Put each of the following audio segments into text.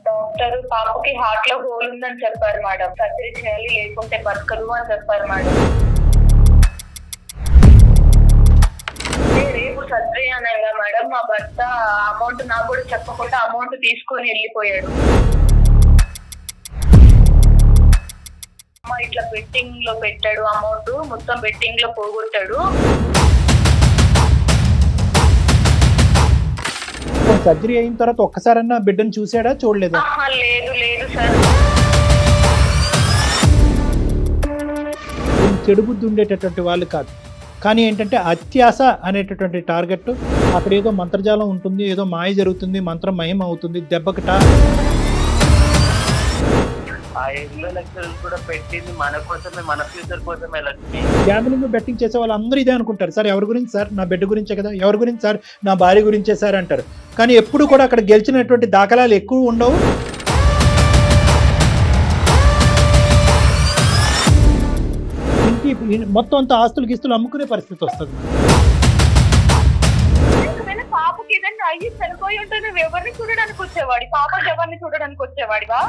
Doctor పాపకి heart లో whole ఉందని చెప్పారు మేడం. సర్జరీ చేయాలి లేకుంటే బతకదు అని చెప్పారు మేడం. రేపు సర్జరీ అనగా మేడం మా భర్త అమౌంట్ నాకు కూడా చెప్పకుండా అమౌంట్ తీసుకొని వెళ్ళిపోయాడు. ఇట్లా బెట్టింగ్ లో పెట్టాడు, అమౌంట్ మొత్తం బెట్టింగ్ లో పోగొట్టాడు. సర్జరీ అయిన తర్వాత ఒక్కసారన్నా బిడ్డను చూసాడా, చూడలేదా? లేదు లేదు సార్. చెడు బుద్ధి ఉండేటటువంటి వాళ్ళు కాదు, కానీ ఏంటంటే అత్యాస అనేటటువంటి టార్గెట్. అక్కడ ఏదో మంత్రజాలం ఉంటుంది, ఏదో మాయ జరుగుతుంది, మంత్రం మహిమ అవుతుంది, దెబ్బకట. ఆ 8 లక్షలు కూడా పెట్టింది మన కోసమే, మన ఫ్యూచర్ కోసమే. లక్ష్మి గ్యాంబ్లింగ్ బెట్టింగ్ చేసే వాళ్ళు అందరూ ఇదే అనుకుంటారు. సార్ ఎవరి గురించి సార్? నా బిడ్డ గురించే కదా. ఎవరి గురించి సార్? నా భార్య గురించే సార్ అంటారు. కానీ ఎప్పుడు కూడా అక్కడ గెలిచినటువంటి దాఖలాలు ఎక్కువ ఉండవు. ఇంటి మొత్తం అంతా ఆస్తులు గిస్తులు అమ్ముకునే పరిస్థితి వస్తుంది. పాపకి ఏదైనా అయ్యి చనిపోయి ఉంటే నువ్వు ఎవరిని చూడడానికి వచ్చేవాడి? పాపకి ఎవరిని చూడడానికి వచ్చేవాడివా?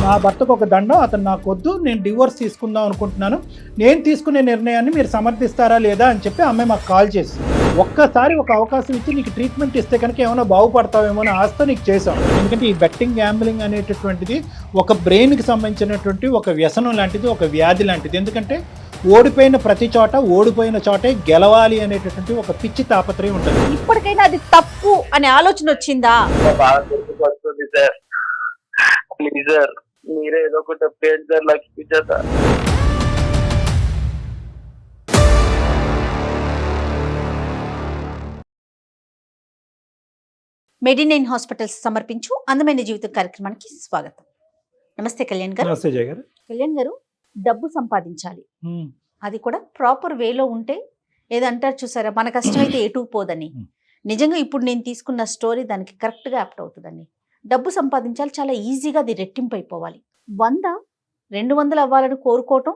నా భర్తకు ఒక దండం, అతను నాకు వద్దు, నేను డివోర్స్ తీసుకుందాం అనుకుంటున్నాను, నేను తీసుకునే నిర్ణయాన్ని మీరు సమర్థిస్తారా లేదా అని చెప్పి అమ్మాయి మాకు కాల్ చేసి, ఒక్కసారి ఒక అవకాశం ఇచ్చి నీకు ట్రీట్మెంట్ ఇస్తే కనుక ఏమైనా బాగుపడతావేమో అని ఆస్తో నీకు చేసాం. ఎందుకంటే ఈ బెట్టింగ్ గ్యాంబ్లింగ్ అనేటటువంటిది ఒక బ్రెయిన్కి సంబంధించినటువంటి ఒక వ్యసనం లాంటిది, ఒక వ్యాధి లాంటిది. ఎందుకంటే ఓడిపోయిన ప్రతి చోట, ఓడిపోయిన చోటే గెలవాలి అనేటటువంటి ఒక పిచ్చి తాపత్రయం ఉంటుంది. ఇప్పటికైనా అది తప్పు అనే ఆలోచన వచ్చిందా? బాగా గుర్తుకొస్తుంది సార్. ప్లీజ్ సార్, మీరే ఏదో ఒకటి చెప్పండి సార్. లక్ష్మి చేత మెడినైన్ హాస్పిటల్స్ సమర్పించు అందమైన జీవితం కార్యక్రమానికి స్వాగతం. నమస్తే కళ్యాణ్ గారు. నమస్తే జయ గారు. కళ్యాణ్ గారు, డబ్బు సంపాదించాలి, అది కూడా ప్రాపర్ వేలో ఉంటే, ఏదంటారు చూసారా, మన కష్టమైతే ఎటు పోదని. నిజంగా ఇప్పుడు నేను తీసుకున్న స్టోరీ దానికి కరెక్ట్గా యాప్ట్ అవుతుందండి. డబ్బు సంపాదించాలి, చాలా ఈజీగా అది రెట్టింపు అయిపోవాలి. 100, 200 అవ్వాలని కోరుకోవటం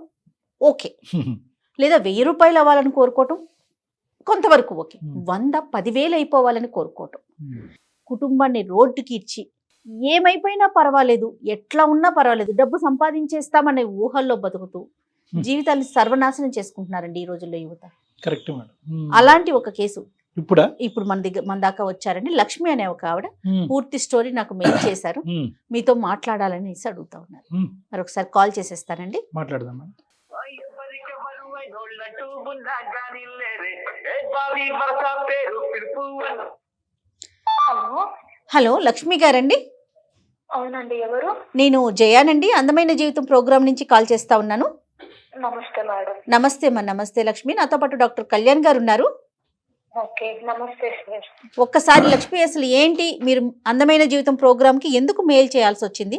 ఓకే, లేదా 1000 రూపాయలు అవ్వాలని కోరుకోవటం కొంతవరకు ఓకే. 100, 10,000 అయిపోవాలని కోరుకోవటం, కుటుంబాన్ని రోడ్డుకి ఇచ్చి ఏమైపోయినా పర్వాలేదు, ఎట్లా ఉన్నా పర్వాలేదు, డబ్బు సంపాదించేస్తామనే ఊహల్లో బతుకుతూ జీవితాన్ని సర్వనాశనం చేసుకుంటున్నారండి ఈ రోజుల్లో యువత. Correct madam. అలాంటి ఒక కేసు ఇప్పుడు మన దాకా వచ్చారండి. లక్ష్మి అనే ఒక ఆవిడ పూర్తి స్టోరీ నాకు మెయిల్ చేశారు, మీతో మాట్లాడాలనేసి అడుగుతా ఉన్నారు. మరొకసారి కాల్ చేసేస్తానండి, మాట్లాడదాం. హలో లక్ష్మి గారండి? అవునండి, ఎవరు? నేను జయానండి, అందమైన జీవితం ప్రోగ్రామ్ నుంచి కాల్ చేస్తా ఉన్నాను. నమస్తే మేడం. నమస్తే మా. నమస్తే లక్ష్మి, నాతో పాటు డాక్టర్ కళ్యాణ్ గారు ఉన్నారు. ఓకే, నమస్తే సార్. ఒక్కసారి లక్ష్మి, అసలు ఏంటి మీరు అందమైన జీవితం ప్రోగ్రామ్కి ఎందుకు మెయిల్ చేయాల్సి వచ్చింది?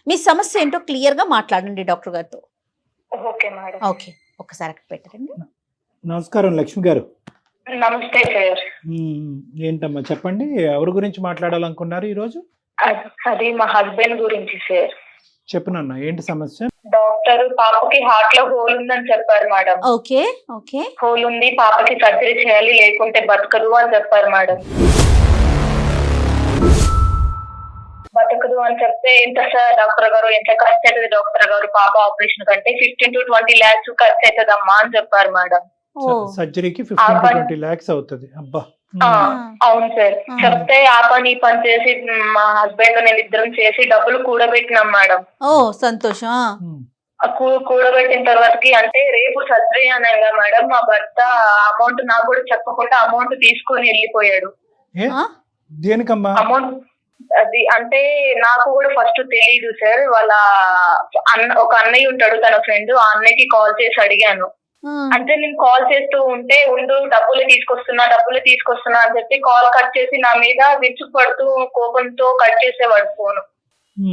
మీ సమస్య ఏంటో క్లియర్గా మాట్లాడండి డాక్టర్ గారితో. Okay madam. ఓకే, ఒక్కసారి అక్కడ పెట్టండి. నమస్కారం లక్ష్మి గారు. నమస్తే సార్. ఏంటమ్మా చెప్పండి, ఎవరి గురించి మాట్లాడాలనుకున్నారు ఈరోజు? అది మా హస్బెండ్ గురించి సార్. చెప్పనన్నా, ఏంటి సమస్య? డాక్టర్ పాపకి హార్ట్ లో హోల్ ఉందని చెప్పారు మేడం. Okay okay. హోల్ ఉంది, పాపకి సర్జరీ చేయాలి లేకుంటే బతకదు అని చెప్పారు మేడం. బతకదు అని చెప్తే ఎంత సార్ డాక్టర్ గారు, ఎంత ఖర్చు అవుతుంది డాక్టర్ గారు? పాప ఆపరేషన్ కంటే 15 to 20 lakhs ఖర్చు అవుతుందమ్మా అని చెప్పారు మేడం. సర్జరీకి 15 to 20 lakhs అవుతుంది. అబ్బా. అవును సార్. చెప్తే ఆ పని ఈ పని చేసి మా హస్బెండ్ నేను ఇద్దరం చేసి డబ్బులు కూడబెట్టినాం మేడం. ఓ సంతోషం. కూడబెట్టిన తర్వాతకి అంటే రేపు సర్జరీ అనగా మేడం మా భర్త అమౌంట్ నాకు కూడా చెప్పకుండా అమౌంట్ తీసుకొని వెళ్ళిపోయాడు. దేనికమ్మా అమౌంట్? అది అంటే నాకు కూడా ఫస్ట్ తెలీదు సార్. వాళ్ళ ఒక అన్నయ్య ఉంటాడు, తన ఫ్రెండ్, ఆ అన్నయ్యకి కాల్ చేసి అడిగాను. అంటే నేను కాల్ చేస్తూ ఉంటే ఉండు డబ్బులు తీసుకొస్తున్నా అని చెప్పి కాల్ కట్ చేసి నా మీద విరుచుకుపడుతూ కోపంతో కట్ చేసేవాడు ఫోన్.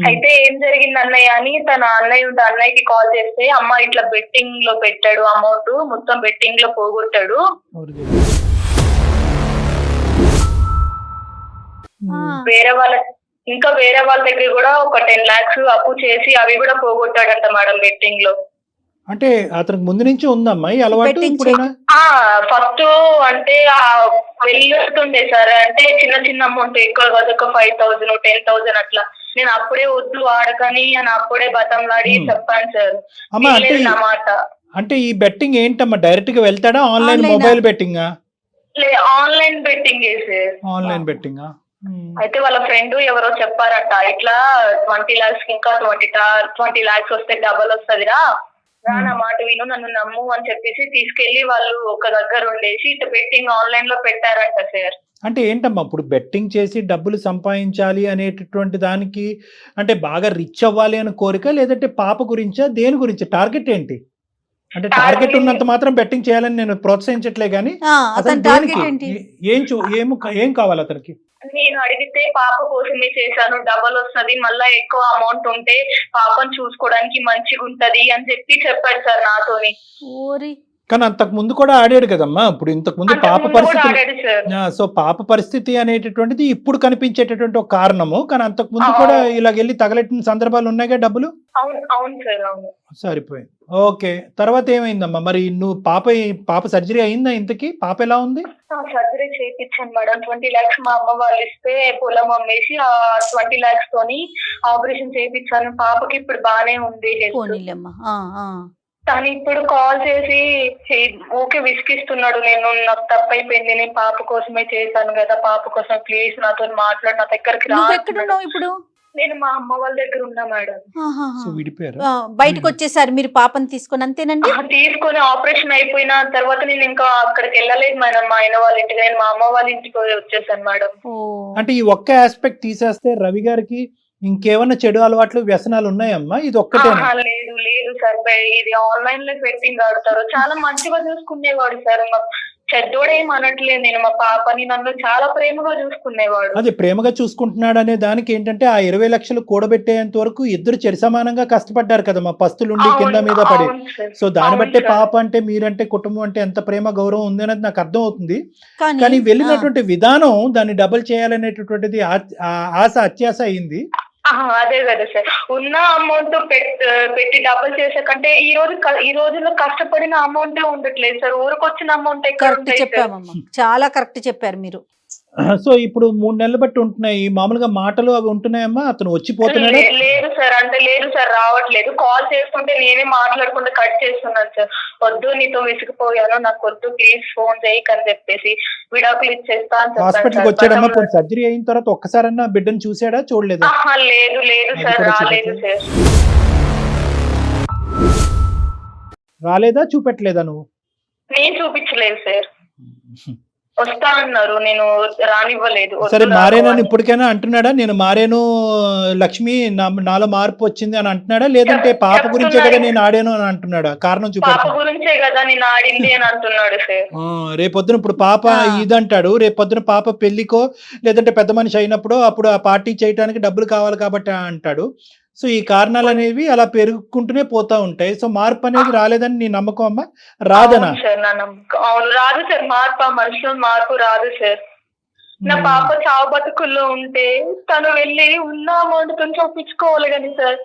అయితే ఏం జరిగింది అన్నయ్య అని తన అన్నయ్యకి కాల్ చేస్తే, అమ్మ ఇట్లా బెట్టింగ్ లో పెట్టాడు, అమౌంట్ మొత్తం బెట్టింగ్ లో పోగొట్టాడు, వేరే వాళ్ళ దగ్గర కూడా ఒక 10 lakhs అప్పు చేసి అవి కూడా పోగొట్టాడంట మేడం బెట్టింగ్ లో. అంటే అతనికి ముందు నుంచి ఉందమ్మా ఈ అలవాటు Betting ఇప్పుడైనా? ఫస్ట్ అంటే వెళ్ళుతుండే సార్, అంటే చిన్న చిన్న అమౌంట్, ఎక్కువ కాదు, ఒక 5,000 10,000 అట్లా. నేను అప్పుడే వద్దు ఆడకని అని అప్పుడే బతంలాడి చెప్పాను సార్. అమ్మా అంటే నా మాట అంటే ఈ బెట్టింగ్ ఏంటమ్మా, డైరెక్ట్ గా వెళ్తాడా, ఆన్లైన్ Online ఆ? మొబైల్ బెట్టింగా? Online betting sir. ఆన్లైన్ బెట్టింగా. అయితే వాళ్ళ ఫ్రెండ్ ఎవరో చెప్పారట, ఇట్లా 20 lakhs ఇంకా 20 lakhs వస్తే డబల్ వస్తదిరా, నా మాట విను, నన్ను నమ్ము అని చెప్పేసి తీసుకెళ్లి వాళ్ళు ఒక దగ్గర ఉండేసి ఇట్లా బెట్టింగ్ ఆన్లైన్ లో పెట్టారంట సార్. అంటే ఏంటమ్మా ఇప్పుడు బెట్టింగ్ చేసి డబ్బులు సంపాదించాలి అనేటటువంటి దానికి, అంటే బాగా రిచ్ అవ్వాలి అని కోరిక, లేదంటే పాప గురించా, దేని గురించి, టార్గెట్ ఏంటి? అంటే టార్గెట్ ఉన్నంత మాత్రం బెట్టింగ్ చేయాలని నేను ప్రోత్సహించట్లే గానీ అసలు అతని దేనికి, టార్గెట్ ఏంటి? ఏం కావాలి అతనికి? నేను అడిగితే పాప కోసమే చేశాను, డబల్ వస్తది, మళ్ళా ఎక్కువ అమౌంట్ ఉంటే పాపను చూసుకోవడానికి మంచిగా ఉంటది అని చెప్పాడు సార్ నాతోని. ఓరి కానీ అంతకు ముందు కూడా ఆడాడు కదమ్మా. ఇప్పుడు ఇంతకు ముందు పాప అంతకుముందు కూడా పరిస్థితి, ఆడాడు సార్. సో పాప పరిస్థితి అనేటటువంటిది ఇప్పుడు కనిపించేటటువంటి ఒక కారణము. కానీ అంతకు ముందు కూడా ఇలాగెళ్ళి తగలెట్టిన సందర్భాలు ఉన్నాయిగా డబ్బులు. అవును సార్, అవును. సరిపోయింది. ఓకే, తర్వాత ఏమైందమ్మా మరి? నువ్వు పాప సర్జరీ అయిందా ఇంతకి? పాప ఎలా ఉంది? సర్జరీ చేయించాను మేడం. 20 lakhs మా అమ్మ వాళ్ళు ఇస్తే పొలం అమ్మేసి ఆ 20 lakhs తోని ఆపరేషన్ చేయించాను. పాపకి ఇప్పుడు బానే ఉంది health. పోనీలేమ్మా. తను ఇప్పుడు కాల్ చేసి ఓకే విసిగిస్తున్నాడు, నాకు తప్పైపోయింది, నేను పాప కోసమే చేశాను కదా, పాప కోసం ప్లీజ్ నాతో మాట్లాడు, నా దగ్గరికి రా. నువ్వు ఎక్కడున్నావు ఇప్పుడు? నేను మా అమ్మ వాళ్ళ దగ్గర ఉన్నా మేడం. సో విడిపోయారు. బయటకు వచ్చేసారి మీరు పాపని తీసుకొని, అంతేనండి? తీసుకొని ఆపరేషన్ అయిపోయిన తర్వాత నేను ఇంకా అక్కడికి వెళ్ళలేదు మేడం, మా ఆయన వాళ్ళ ఇంటికి. నేను మా అమ్మ వాళ్ళ ఇంటికి వచ్చేసాను మేడం. అంటే ఈ ఒక్క ఆస్పెక్ట్ తీసేస్తే రవి గారికి ఇంకేమన్నా చెడు అలవాట్లు, వ్యసనాలు ఉన్నాయమ్మా? ఇది ఒక్కటేనా? లేదు సార్, ఇది ఆన్లైన్ లో బెట్టింగ్ ఆడతారు. చాలా మంచిగా చూసుకునేవాడు సార్, చెడ్డోడేం అనట్లేదు. నేను మా పాపని నన్ను చాలా ప్రేమగా చూసుకునేవాడు. అది ప్రేమగా చూసుకుంటున్నాడు అనే దానికి ఏంటంటే ఆ 20 లక్షలు కూడబెట్టేంత వరకు ఇద్దరు చెరిసమానంగా కష్టపడ్డారు కదా మా, పస్తులుండి కింద మీద పడి. సో దాన్ని బట్టే పాప అంటే, మీరంటే, కుటుంబం అంటే ఎంత ప్రేమ గౌరవం ఉంది అనేది నాకు అర్థం అవుతుంది. కానీ వెళ్ళినటువంటి విధానం దాన్ని డబుల్ చేయాలనేటటువంటిది ఆశ అత్యాశ అయింది. అదే కదా సార్, ఉన్న అమౌంట్ పెట్టి డబుల్ చేసే కంటే ఈ రోజుల్లో కష్టపడిన అమౌంట్ ఉండట్లేదు సార్, ఊరికొచ్చిన అమౌంట్ కరెక్ట్ చెప్పామమ్మా, చాలా కరెక్ట్ చెప్పారు మీరు. సో ఇప్పుడు 3 నెలలు బట్టి ఉంటున్నాయి మామూలుగా మాటలు అవి ఉంటున్నాయమ్మా? అతను వచ్చిపోతున్నాడు? లేదు సార్ రావట్లేదు. కాల్ చేస్తుంటే నేనే మాట్లాడకుండా కట్ చేస్తున్నాను సార్. వద్దు, నీతో విసిగిపోయాను, నాకు వద్దు, ప్లీజ్ ఫోన్ చేయకు అని చెప్పేసి విడాకులు ఇచ్చేస్తా అని హాస్పిటల్కి వచ్చాడమ్మా? ఇప్పుడు సర్జరీ అయిన తర్వాత ఒక్కసారన్నా బిడ్డను చూసాడా, చూడలేదా? లేదు సార్, రాలేదు సార్. రాలేదా, చూపెట్టలేదా నువ్వు? నేను చూపించలేదు సార్, వస్తా అన్నారు, నేను రానివ్వలేదు. సరే మారేనని ఇప్పటికైనా అంటున్నాడా? నేను మారేను లక్ష్మి, నాలో మార్పు వచ్చింది అని అంటున్నాడా? లేదంటే పాప గురించే కదా నేను ఆడాను అని అంటున్నాడా? కారణం చూపి పాప గురించే కదా నేను ఆడింది అని అంటున్నాడు సార్. రేపొద్దున ఇప్పుడు పాప ఇదంటాడు, రేపొద్దున పాప పెళ్లికో లేదంటే పెద్ద మనిషి అయినప్పుడు అప్పుడు ఆ పార్టీ చేయడానికి డబ్బులు కావాలి కాబట్టి అంటాడు. సో ఈ కారణాలు అనేవి అలా పెరుగుకుంటూనే పోతా ఉంటాయి. సో మార్పు అనేది రాలేదని నీ నమ్మకం అమ్మా? రాదనా? అవును, రాదు సార్ మార్పు, ఆ మనుషులు మార్పు రాదు సార్. నా పాప చావు బతుకుల్లో ఉంటే తను వెళ్ళి ఉన్న అమౌంట్ తో చూపించుకోవాలి కానీ సార్,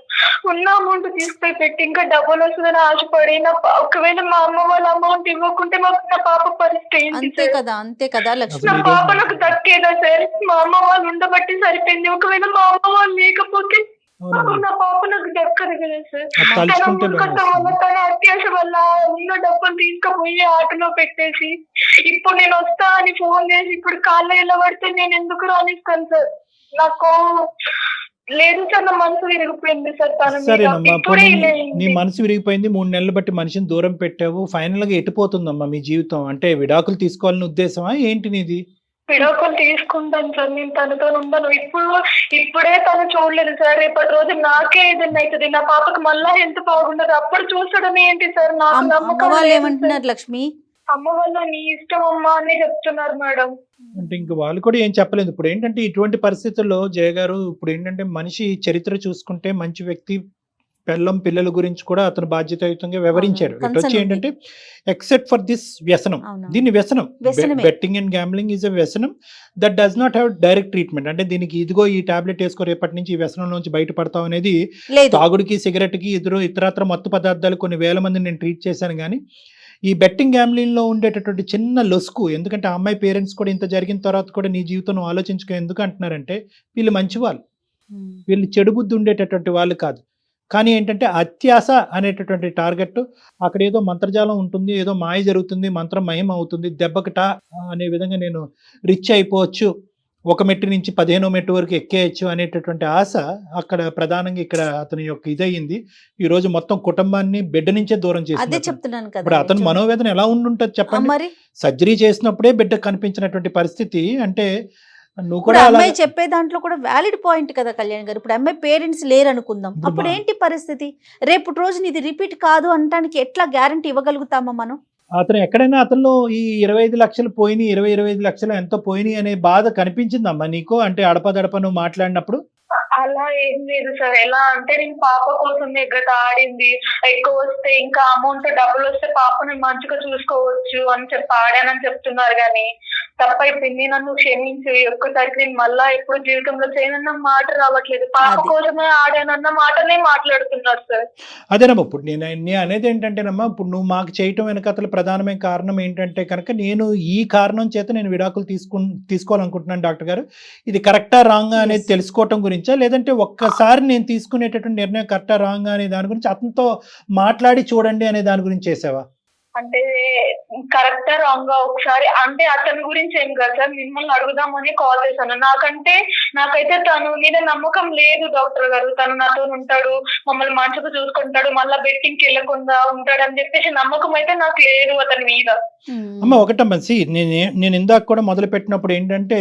ఉన్న అమౌంట్ తీసుకుపోయి పెట్టి ఇంకా డబ్బులు వస్తుందని ఆశపడి ఒకవేళ మా అమ్మ వాళ్ళ అమౌంట్ ఇవ్వకుంటే నా పాప పరిస్థితి ఏంటి? అంతే కదా లక్ష్మి. నా పాప నాకు దక్కేదా సార్? మా అమ్మ వాళ్ళు ఉండబట్టి సరిపోయింది, ఒకవేళ మా అమ్మ వాళ్ళు లేకపోతే నా పాప నాకు దక్కదు కదా సార్. తన అత్యాశ వల్ల ఉన్న డబ్బులు తీసుకుపోయి ఆటలో పెట్టేసి ఇప్పుడు నేను వస్తా అని ఫోన్ చేసి ఇప్పుడు కాళ్ళ ఎలా పడితే నేను ఎందుకు రానిస్తాను సార్? నాకు లేదు సార్, నా మనసు విరిగిపోయింది సార్. సరేనమ్మా, నీ మనసు విరిగిపోయింది, 3 నెలలు బట్టి మనిషిని దూరం పెట్టావు, ఫైనల్ గా ఎటుపోతుందమ్మా మీ జీవితం? అంటే విడాకులు తీసుకోవాలని ఉద్దేశమా ఏంటి నీది? విడాకులు తీసుకుంటాను సార్, నేను తనతో ఉండను. ఇప్పుడే తను చూడలేదు సార్, రేపటి రోజు నాకే ఏదైనా అవుతుంది, నా పాపకి మళ్ళా హెల్త్ బాగుండదు, అప్పుడు చూసడం ఏంటి సార్? నాకు నమ్మకం. వాళ్ళు ఏమంటున్నారు లక్ష్మి? అమ్మ వాళ్ళు నీ ఇష్టం అమ్మా అని చెప్తున్నారు మేడం. అంటే ఇంక వాళ్ళు కూడా ఏం చెప్పలేదు. ఇప్పుడు ఏంటంటే ఇటువంటి పరిస్థితుల్లో జయ గారు, ఇప్పుడు ఏంటంటే మనిషి చరిత్ర చూసుకుంటే మంచి వ్యక్తి పెళ్ళం పిల్లల గురించి కూడా అతను బాధ్యతాయుతంగా వివరించాడు. అవును, ఇటు వచ్చి concern ఉంది. ఏంటంటే ఎక్సెప్ట్ ఫర్ దిస్ వ్యసనం, అవును. దీన్ని వ్యసనం, వ్యసనమే. Betting and gambling is a వ్యసనం that does not have direct treatment. అంటే దీనికి ఇదిగో ఈ టాబ్లెట్ వేసుకో రేపటి నుంచి ఈ వ్యసనం నుంచి బయటపడతావు అనేది లేదు. తాగుడికి సిగరెట్కి ఇతరత్ర మత్తు పదార్థాలు కొన్ని వేల మందిని నేను ట్రీట్ చేశాను. కానీ ఈ బెట్టింగ్ గ్యాంబ్లింగ్లో ఉండేటటువంటి చిన్న లొసుకు, ఎందుకంటే ఆ అమ్మాయి పేరెంట్స్ కూడా ఇంత జరిగిన తర్వాత కూడా నీ జీవితం నువ్వు ఆలోచించుకో ఎందుకు అంటున్నారంటే వీళ్ళు మంచి వాళ్ళు, వీళ్ళు చెడు బుద్ధి ఉండేటటువంటి వాళ్ళు కాదు. కానీ ఏంటంటే అత్యాస అనేటటువంటి టార్గెట్, అక్కడ ఏదో మంత్రజాలం ఉంటుంది, ఏదో మాయ జరుగుతుంది, మంత్రం మయం అవుతుంది, దెబ్బకటా అనే విధంగా నేను రిచ్ అయిపోవచ్చు, ఒక మెట్టు నుంచి 15వ మెట్టు వరకు ఎక్కేయచ్చు అనేటటువంటి ఆశ అక్కడ ప్రధానంగా ఇక్కడ అతని యొక్క ఇదయింది. ఈ రోజు మొత్తం కుటుంబాన్ని బిడ్డ నుంచే దూరం అదే చేసింది. చెప్తున్నాను ఇప్పుడు కదా. అతని మనోవేదన ఎలా ఉండుంటది చెప్పండి. మరి సర్జరీ చేసినప్పుడే బిడ్డ కనిపించినటువంటి పరిస్థితి అంటే నువ్వు ఇప్పుడు కూడా అలా అమ్మాయి చెప్పే దాంట్లో కూడా వ్యాలిడ్ పాయింట్ కదా కళ్యాణ్ గారు. ఇప్పుడు అమ్మాయి పేరెంట్స్ లేరు అనుకుందాం, ఇప్పుడు అప్పుడు ఏంటి పరిస్థితి? రేపు రోజున ఇది రిపీట్ కాదు అనడానికి ఎట్లా గ్యారంటీ ఇవ్వగలుగుతామా మనం? అతను ఎక్కడైనా అతనిలో ఈ 25 లక్షలు పోయినాయి, 25 లక్షలు ఎంతో పోయినాయి అనే బాధ కనిపించిందమ్మా నీకు? అంటే అడపదడప నువ్వు మాట్లాడినప్పుడు అలా ఏం లేదు సార్. ఎలా అంటే నేను పాప కోసం ఎగ్గట ఆడింది, ఎక్కువ వస్తే ఇంకా అమౌంట్ డబ్బులు వస్తే పాపని మంచిగా చూసుకోవచ్చు అని చెప్పి ఆడానని చెప్తున్నారు. కానీ తప్పైపోయింది, నన్ను క్షమించు, ఒక్కసారికి నేను మళ్ళా ఎప్పుడు జీవితంలో చేయనన్న మాట రావట్లేదు. పాప అది. కోసమే ఆడానన్న మాటనే మాట్లాడుతున్నారు సార్. అదేనమ్మా. ఇప్పుడు నేను అనేది ఏంటంటేనమ్మా, ఇప్పుడు నువ్వు మాకు చేయటం వెనకతల ప్రధానమైన కారణం ఏంటంటే కనుక నేను ఈ కారణం చేత నేను విడాకులు తీసుకోవాలనుకుంటున్నాను డాక్టర్ గారు, ఇది కరెక్టా రాంగా అనేది Yes. తెలుసుకోవటం గురించా, లేదంటే ఒక్కసారి నేను తీసుకునేటటువంటి నిర్ణయం కరెక్టా రాంగా అనే దాని గురించి అతనితో మాట్లాడి చూడండి అనే దాని గురించి చేసావా? అంటే కరెక్టా రాంగ్ గా ఒకసారి అంటే అతని గురించి ఏం కాదు సార్, మిమ్మల్ని అడుగుదామని కాల్ చేశాను. నాకైతే తను మీద నమ్మకం లేదు డాక్టర్ గారు. తను నాతో ఉంటాడు, మమ్మల్ని మంచిగా చూసుకుంటాడు, మళ్ళా బెట్టింగ్ కి వెళ్ళకుండా ఉంటాడు అని చెప్పేసి నమ్మకం అయితే నాకు లేదు అతని మీద. అమ్మ ఒకటమ్మా, నేను ఇందాక కూడా మొదలు పెట్టినప్పుడు ఏంటంటే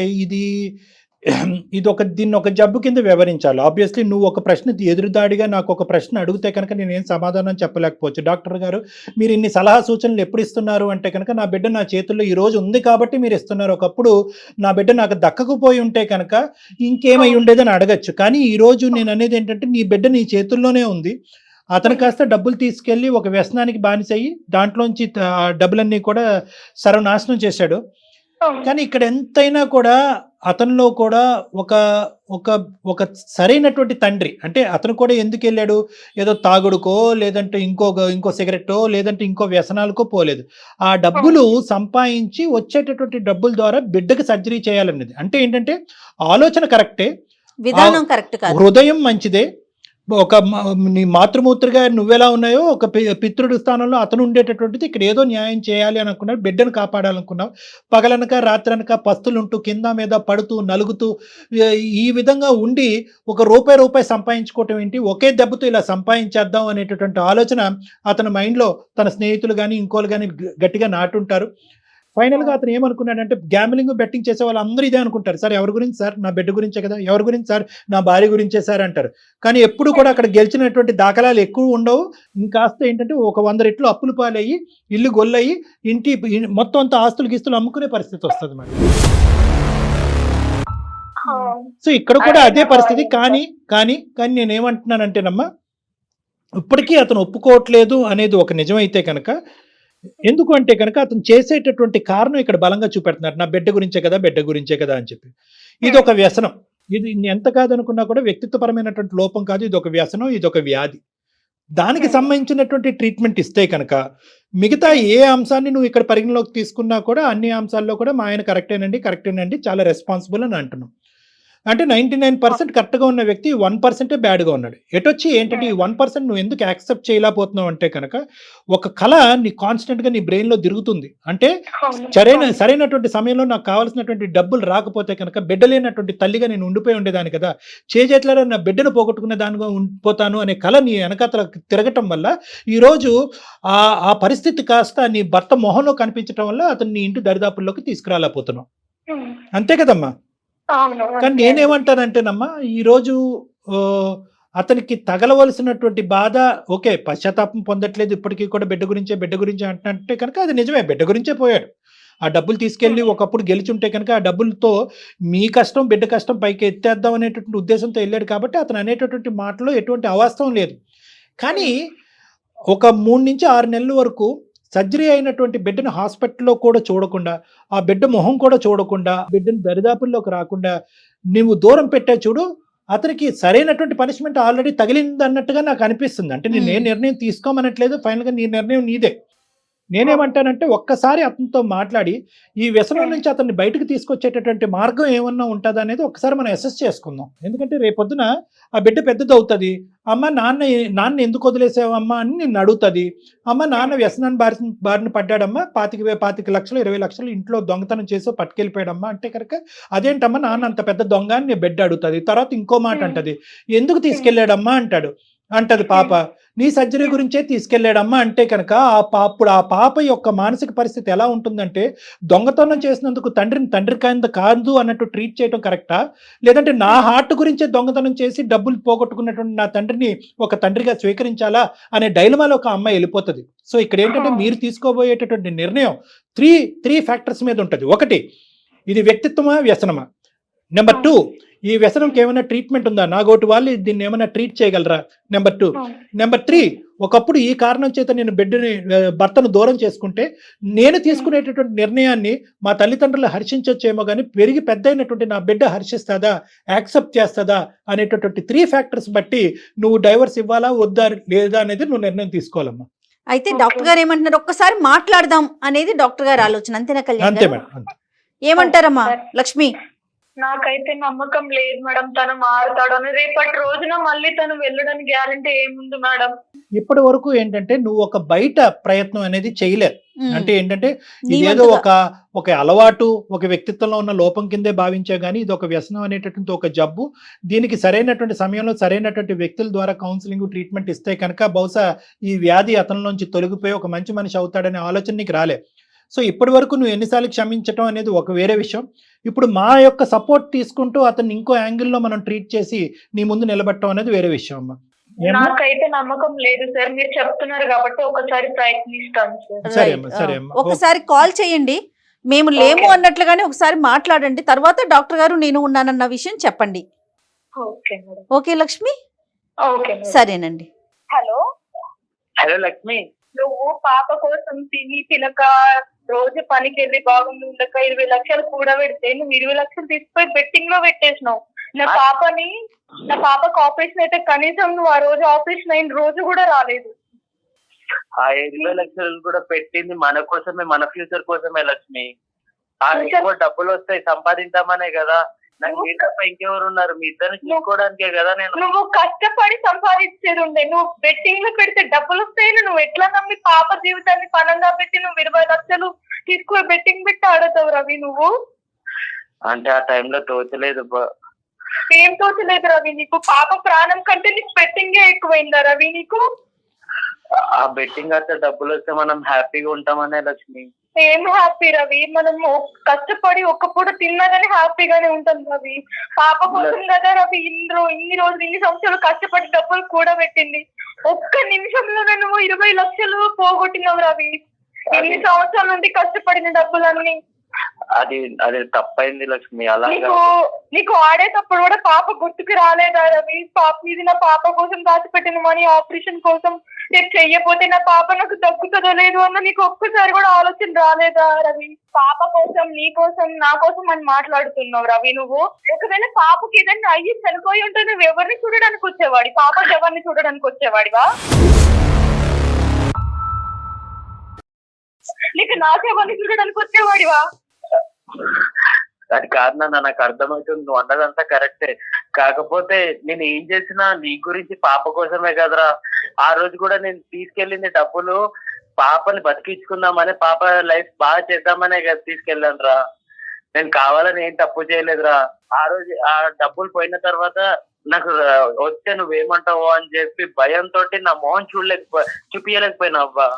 దీన్ని ఒక జబ్బు కింద వివరించాలి. ఆబ్వియస్లీ నువ్వు ఒక ప్రశ్న ఎదురుదాడిగా నాకు ఒక ప్రశ్న అడిగితే కనుక నేనేం సమాధానం చెప్పలేకపోవచ్చు. డాక్టర్ గారు మీరు ఇన్ని సలహా సూచనలు ఎప్పుడు ఇస్తున్నారు అంటే కనుక నా బిడ్డ నా చేతుల్లో ఈ రోజు ఉంది కాబట్టి మీరు ఇస్తున్నారు. ఒకప్పుడు నా బిడ్డ నాకు దక్కకపోయి ఉంటే కనుక ఇంకేమై ఉండేదని అడగచ్చు. కానీ ఈ రోజు నేను అనేది ఏంటంటే నీ బిడ్డ నీ చేతుల్లోనే ఉంది. అతను కాస్త డబ్బులు తీసుకెళ్ళి ఒక వ్యసనానికి బానిసయ్యి దాంట్లోంచి డబ్బులన్నీ కూడా సర్వనాశనం చేశాడు. కానీ ఇక్కడ ఎంతైనా కూడా అతనిలో కూడా ఒక ఒక ఒక సరైనటువంటి తండ్రి అంటే అతను కూడా ఎందుకు వెళ్ళాడు? ఏదో తాగుడుకో లేదంటే ఇంకో సిగరెట్టో లేదంటే ఇంకో వ్యసనాలకో పోలేదు. ఆ డబ్బులు సంపాదించి వచ్చేటటువంటి డబ్బుల ద్వారా బిడ్డకి సర్జరీ చేయాలన్నది అంటే ఏంటంటే ఆలోచన కరెక్టే, విధానం కరెక్ట్ కాదు, హృదయం మంచిదే. నీ మాతృమూర్తిగా నువ్వెలా ఉన్నాయో ఒక పితృడు స్థానంలో అతను ఉండేటటువంటిది. ఇక్కడ ఏదో న్యాయం చేయాలి అని అనుకున్నావు, బిడ్డను కాపాడాలనుకున్నావు. పగలనక రాత్రనక పస్తులుంటూ కింద మీద పడుతూ నలుగుతూ ఈ విధంగా ఉండి ఒక రూపాయి సంపాదించుకోవటం ఏంటి, ఒకే దెబ్బతో ఇలా సంపాదించేద్దాం అనేటటువంటి ఆలోచన అతని మైండ్లో తన స్నేహితులు కానీ ఇంకోళ్ళు కానీ గట్టిగా నాటుంటారు. ఫైనల్గా అతను ఏమనుకున్నాడంటే గ్యాంబ్లింగ్ బెట్టింగ్ చేసే వాళ్ళు అందరూ ఇదే అనుకుంటారు, సార్ ఎవరి గురించి సార్, నా బిడ్డ గురించే కదా, ఎవరి గురించి సార్, నా భార్య గురించే సార్ అంటారు. కానీ ఎప్పుడు కూడా అక్కడ గెలిచినటువంటి దాఖలాలు ఎక్కువ ఉండవు. ఇంకాస్త ఏంటంటే ఒక 100 రెట్లు అప్పులు పాలయ్యి ఇల్లు గొల్లయ్యి మొత్తం అంతా ఆస్తులు గీస్తులు అమ్ముకునే పరిస్థితి వస్తుంది మరి. సో ఇక్కడ కూడా అదే పరిస్థితి. కానీ నేనేమంటున్నానంటేనమ్మా, ఇప్పటికీ అతను ఒప్పుకోవట్లేదు అనేది ఒక నిజమైతే కనుక, ఎందుకు అంటే కనుక అతను చేసేటటువంటి కారణం ఇక్కడ బలంగా చూపెడుతున్నారు, నా బిడ్డ గురించే కదా అని చెప్పి. ఇది ఒక వ్యసనం. ఇది ఎంత కాదనుకున్నా కూడా వ్యక్తిత్వపరమైనటువంటి లోపం కాదు, ఇది ఒక వ్యసనం, ఇది ఒక వ్యాధి. దానికి సంబంధించినటువంటి ట్రీట్మెంట్ ఇస్తే కనుక మిగతా ఏ అంశాన్ని నువ్వు ఇక్కడ పరిగణలోకి తీసుకున్నా కూడా అన్ని అంశాల్లో కూడా మా ఆయన కరెక్టేనండి చాలా రెస్పాన్సిబుల్ అని అంటున్నాం. అంటే 99% కరెక్ట్గా ఉన్న వ్యక్తి 1% బ్యాడ్గా ఉన్నాడు. ఎటొచ్చి ఏంటంటే ఈ 1% నువ్వు ఎందుకు యాక్సెప్ట్ చేయలేకపోతున్నావు అంటే కనుక ఒక కళ నీ కాన్స్టెంట్గా నీ బ్రెయిన్లో తిరుగుతుంది. అంటే సరైనటువంటి సమయంలో నాకు కావాల్సినటువంటి డబ్బులు రాకపోతే కనుక బిడ్డ లేనటువంటి తల్లిగా నేను ఉండిపోయి ఉండేదాన్ని కదా, చేజేట్లలో నా బిడ్డను పోగొట్టుకునే దానిగా ఉండిపోతాను అనే కళ నీ వెనకాతల తిరగటం వల్ల ఈరోజు ఆ పరిస్థితి కాస్త నీ భర్త మొహంలో కనిపించడం వల్ల అతను నీ ఇంటి దరిదాపుల్లోకి తీసుకురాలేకపోతున్నావు. అంతే కదమ్మా. కానీ నేనేమంటానంటేనమ్మా, ఈరోజు అతనికి తగలవలసినటువంటి బాధ ఓకే, పశ్చాత్తాపం పొందట్లేదు ఇప్పటికీ కూడా బిడ్డ గురించే అంటే కనుక అది నిజమే, బిడ్డ గురించే పోయాడు. ఆ డబ్బులు తీసుకెళ్ళి ఒకప్పుడు గెలిచుంటే కనుక ఆ డబ్బులతో మీ కష్టం బిడ్డ కష్టం పైకి ఎత్తేద్దాం అనేటటువంటి ఉద్దేశంతో వెళ్ళాడు కాబట్టి అతను అనేటటువంటి మాటలో ఎటువంటి అవాస్తవం లేదు. కానీ ఒక 3 నుంచి 6 నెలల వరకు సర్జరీ అయినటువంటి బిడ్డను హాస్పిటల్లో కూడా చూడకుండా, ఆ బిడ్డ మొహం కూడా చూడకుండా, బిడ్డను దరిదాపుల్లోకి రాకుండా నువ్వు దూరం పెట్టా చూడు, అతనికి సరైనటువంటి పనిష్మెంట్ ఆల్రెడీ తగిలింది అన్నట్టుగా నాకు అనిపిస్తుంది. అంటే నేను ఏ నిర్ణయం తీసుకోమనట్లేదు, ఫైనల్గా నీ నిర్ణయం నీదే. నేనేమంటానంటే ఒక్కసారి అతనితో మాట్లాడి ఈ వ్యసనం నుంచి అతన్ని బయటకు తీసుకొచ్చేటటువంటి మార్గం ఏమన్నా ఉంటుందా అనేది ఒకసారి మనం అసెస్ చేసుకుందాం. ఎందుకంటే రేపొద్దున ఆ బిడ్డ పెద్దది అవుతుంది, అమ్మ నాన్న ఎందుకు వదిలేసావమ్మా అని నిన్ను అడుగుతుంది. అమ్మ నాన్న వ్యసనాన్ని బారిన పడ్డాడమ్మా, 25 లక్షలు 20 లక్షలు ఇంట్లో దొంగతనం చేసి పట్టుకెళ్ళిపోయాడమ్మా అంటే కనుక అదేంటమ్మా నాన్న అంత పెద్ద దొంగ అని నీ బిడ్డ అడుగుతుంది. తర్వాత ఇంకో మాట అంటది, ఎందుకు తీసుకెళ్ళాడమ్మా అంటది పాప, నీ సర్జరీ గురించే తీసుకెళ్ళాడమ్మా అంటే కనుక అప్పుడు ఆ పాప యొక్క మానసిక పరిస్థితి ఎలా ఉంటుందంటే, దొంగతనం చేసినందుకు తండ్రిని తండ్రి కాదు అన్నట్టు ట్రీట్ చేయడం కరెక్టా, లేదంటే నా హార్ట్ గురించే దొంగతనం చేసి డబ్బులు పోగొట్టుకున్నటువంటి నా తండ్రిని ఒక తండ్రిగా స్వీకరించాలా అనే డైలమాలో ఒక అమ్మాయి వెళ్ళిపోతుంది. సో ఇక్కడ ఏంటంటే మీరు తీసుకోబోయేటటువంటి నిర్ణయం త్రీ ఫ్యాక్టర్స్ మీద ఉంటుంది. ఒకటి, ఇది వ్యక్తిత్వమా వ్యసనమా. నెంబర్ 2, ఈ వ్యసనంకి ఏమైనా ట్రీట్మెంట్ ఉందా, నాగోటి వాళ్ళు దీన్ని ఏమైనా ట్రీట్ చేయగలరా. నెంబర్ 2. నెంబర్ 3, ఒకప్పుడు ఈ కారణం చేత నేను భర్తను దూరం చేసుకుంటే నేను తీసుకునేటటువంటి నిర్ణయాన్ని మా తల్లిదండ్రులు హర్షించొచ్చేమో కానీ పెరిగి పెద్ద అయినటువంటి నా బిడ్డ హర్షిస్తుందా, యాక్సెప్ట్ చేస్తుందా అనేటటువంటి 3 ఫ్యాక్టర్స్ బట్టి నువ్వు డైవర్స్ ఇవ్వాలా వద్దా లేదా అనేది నువ్వు నిర్ణయం తీసుకోవాలమ్మా. అయితే డాక్టర్ గారు ఏమంటున్నారు, ఒక్కసారి మాట్లాడదాం అనేది డాక్టర్ గారు ఆలోచన, అంతేనా కళ్యాణ్? అంతే మేడం. ఏమంటారమ్మా లక్ష్మి? నాకైతే నమ్మకం లేదు మేడం తను మారుతాడు అని. రేపటి రోజున మళ్ళీ తను వెళ్ళడానికి గ్యారంటీ ఏముంది మేడం? ఇప్పటి వరకు ఏంటంటే నువ్వు ఒక బయట ప్రయత్నం అనేది చేయలేదు. అంటే ఏంటంటే ఇదేదో ఒక అలవాటు, ఒక వ్యక్తిత్వంలో ఉన్న లోపం కిందే భావించే కానీ ఇది ఒక వ్యసనం అనేటటువంటి ఒక జబ్బు. దీనికి సరైనటువంటి సమయంలో సరైనటువంటి వ్యక్తుల ద్వారా కౌన్సిలింగ్ ట్రీట్మెంట్ ఇస్తే కనుక బహుశా ఈ వ్యాధి అతనిలోంచి తొలగిపోయి ఒక మంచి మనిషి అవుతాడనే ఆలోచన నీకు రాలే. సో ఇప్పటి వరకు నువ్వు ఎన్నిసార్లు క్షమించడం అనేది ఒక వేరే విషయం. ఇప్పుడు మా యొక్క సపోర్ట్ తీసుకుంటూ అతన్ని ఇంకో యాంగిల్లో మనం ట్రీట్ చేసి నీ ముందు నిలబెట్టడం అనేది వేరే విషయం అమ్మా. నాకైతే నమ్మకం లేదు సార్, మీరు చెప్తున్నారు కాబట్టి ఒకసారి ప్రయత్నిస్తాను సార్. సరే అమ్మా, సరే అమ్మా. ఒకసారి కాల్ చేయండి, మేము లేము అన్నట్లుగానే ఒకసారి మాట్లాడండి, తర్వాత డాక్టర్ గారు నేను ఉన్నానన్న విషయం చెప్పండి. ఓకే లక్ష్మి? సరేనండి. హలో హలో లక్ష్మి, నువ్వు పాప కోసం తిని తినక రోజు పనికి వెళ్ళి బాగుంది ఉండక 20 లక్షలు కూడా పెడితే నువ్వు 20 లక్షలు తీసుకుపోయి బెట్టింగ్ లో పెట్టేసినావు. నా పాపకు ఆపరేషన్ అయితే కనీసం నువ్వు ఆ రోజు ఆపరేషన్ అయిన రోజు కూడా రాలేదు. ఆ 20 లక్షలు కూడా పెట్టింది మన కోసమే, మన ఫ్యూచర్ కోసమే లక్ష్మి. ఆ ఎక్కువ డబ్బులు వస్తాయి సంపాదిద్దామనే కదా. నాకు మీ తప్ప ఇంకెవరు ఉన్నారు? మీ ఇద్దరిని చూసుకోవడానికే కదా నేను. నువ్వు కష్టపడి సంపాదించేది ఉండే, నువ్వు బెట్టింగ్ లో పెడితే డబ్బులు వస్తాయని నువ్వు ఎట్లా నమ్మి పాప జీవితాన్ని పనంగా పెట్టి నువ్వు 20 లక్షలు తీసుకుని బెట్టింగ్ పెట్టి ఆడతావు రవి నువ్వు? అంటే ఆ టైంలో తోచలేదు. ఏం తోచలేదు రవి నీకు? పాప ప్రాణం కంటే నీకు బెట్టింగే ఎక్కువైందా రవి నీకు? ఆ బెట్టింగ్ అయితే డబ్బులు వస్తే మనం హ్యాపీగా ఉంటామనే లక్ష్మి. ఏం హ్యాపీ రవి? మనం కష్టపడి ఒక్క పూట తిన్నా గానీ హ్యాపీగానే ఉంటాం రవి. పాప కోసం కదా రవి ఇన్ని రోజులు 2 సంవత్సరాలు కష్టపడి డబ్బులు కూడా పెట్టింది. ఒక్క నిమిషంలోనే నువ్వు 20 లక్షలు పోగొట్టినావు రవి. ఎన్ని సంవత్సరాల నుండి కష్టపడిన డబ్బులన్నీ. అది తప్పైంది లక్ష్మి. అలా నీకు ఆడేటప్పుడు కూడా పాప గుర్తుకు రాలేదా రవి? ఇది నా పాప కోసం దాచిపెట్టిన మనీ ఆపరేషన్ కోసం, నేను చెయ్యపోతే నా పాప నాకు దక్కుతుందో లేదు అన్న నీకు ఒక్కసారి కూడా ఆలోచన రాలేదా రవి? పాప కోసం, నీ కోసం, నా కోసం అని మాట్లాడుతున్నావు రవి నువ్వు. ఒకవేళ పాపకి ఏదైనా అయ్యి చనిపోయి ఉంటే నువ్వు ఎవరిని చూడడానికి వచ్చేవాడి? పాప ఎవరిని చూడడానికి వచ్చేవాడివా? నీకు నాకెవరిని చూడడానికి వచ్చేవాడివా? అది కాదు నాన్న, నాకు అర్థమవుతుంది నువ్వు అన్నదంతా కరెక్టే. కాకపోతే నేను ఏం చేసినా నీ గురించి పాప కోసమే కదరా. ఆ రోజు కూడా నేను తీసుకెళ్ళింది డబ్బులు పాపని బతికించుకుందామని, పాప లైఫ్ బాగా చేద్దామనే కదా తీసుకెళ్ళాను రా. నేను కావాలని ఏం తప్పు చేయలేదురా. ఆ రోజు ఆ డబ్బులు పోయిన తర్వాత నాకు వస్తే నువ్వేమంటావో అని చెప్పి భయంతో నా మొహం చూపించలేకపోయినా అవ్వా.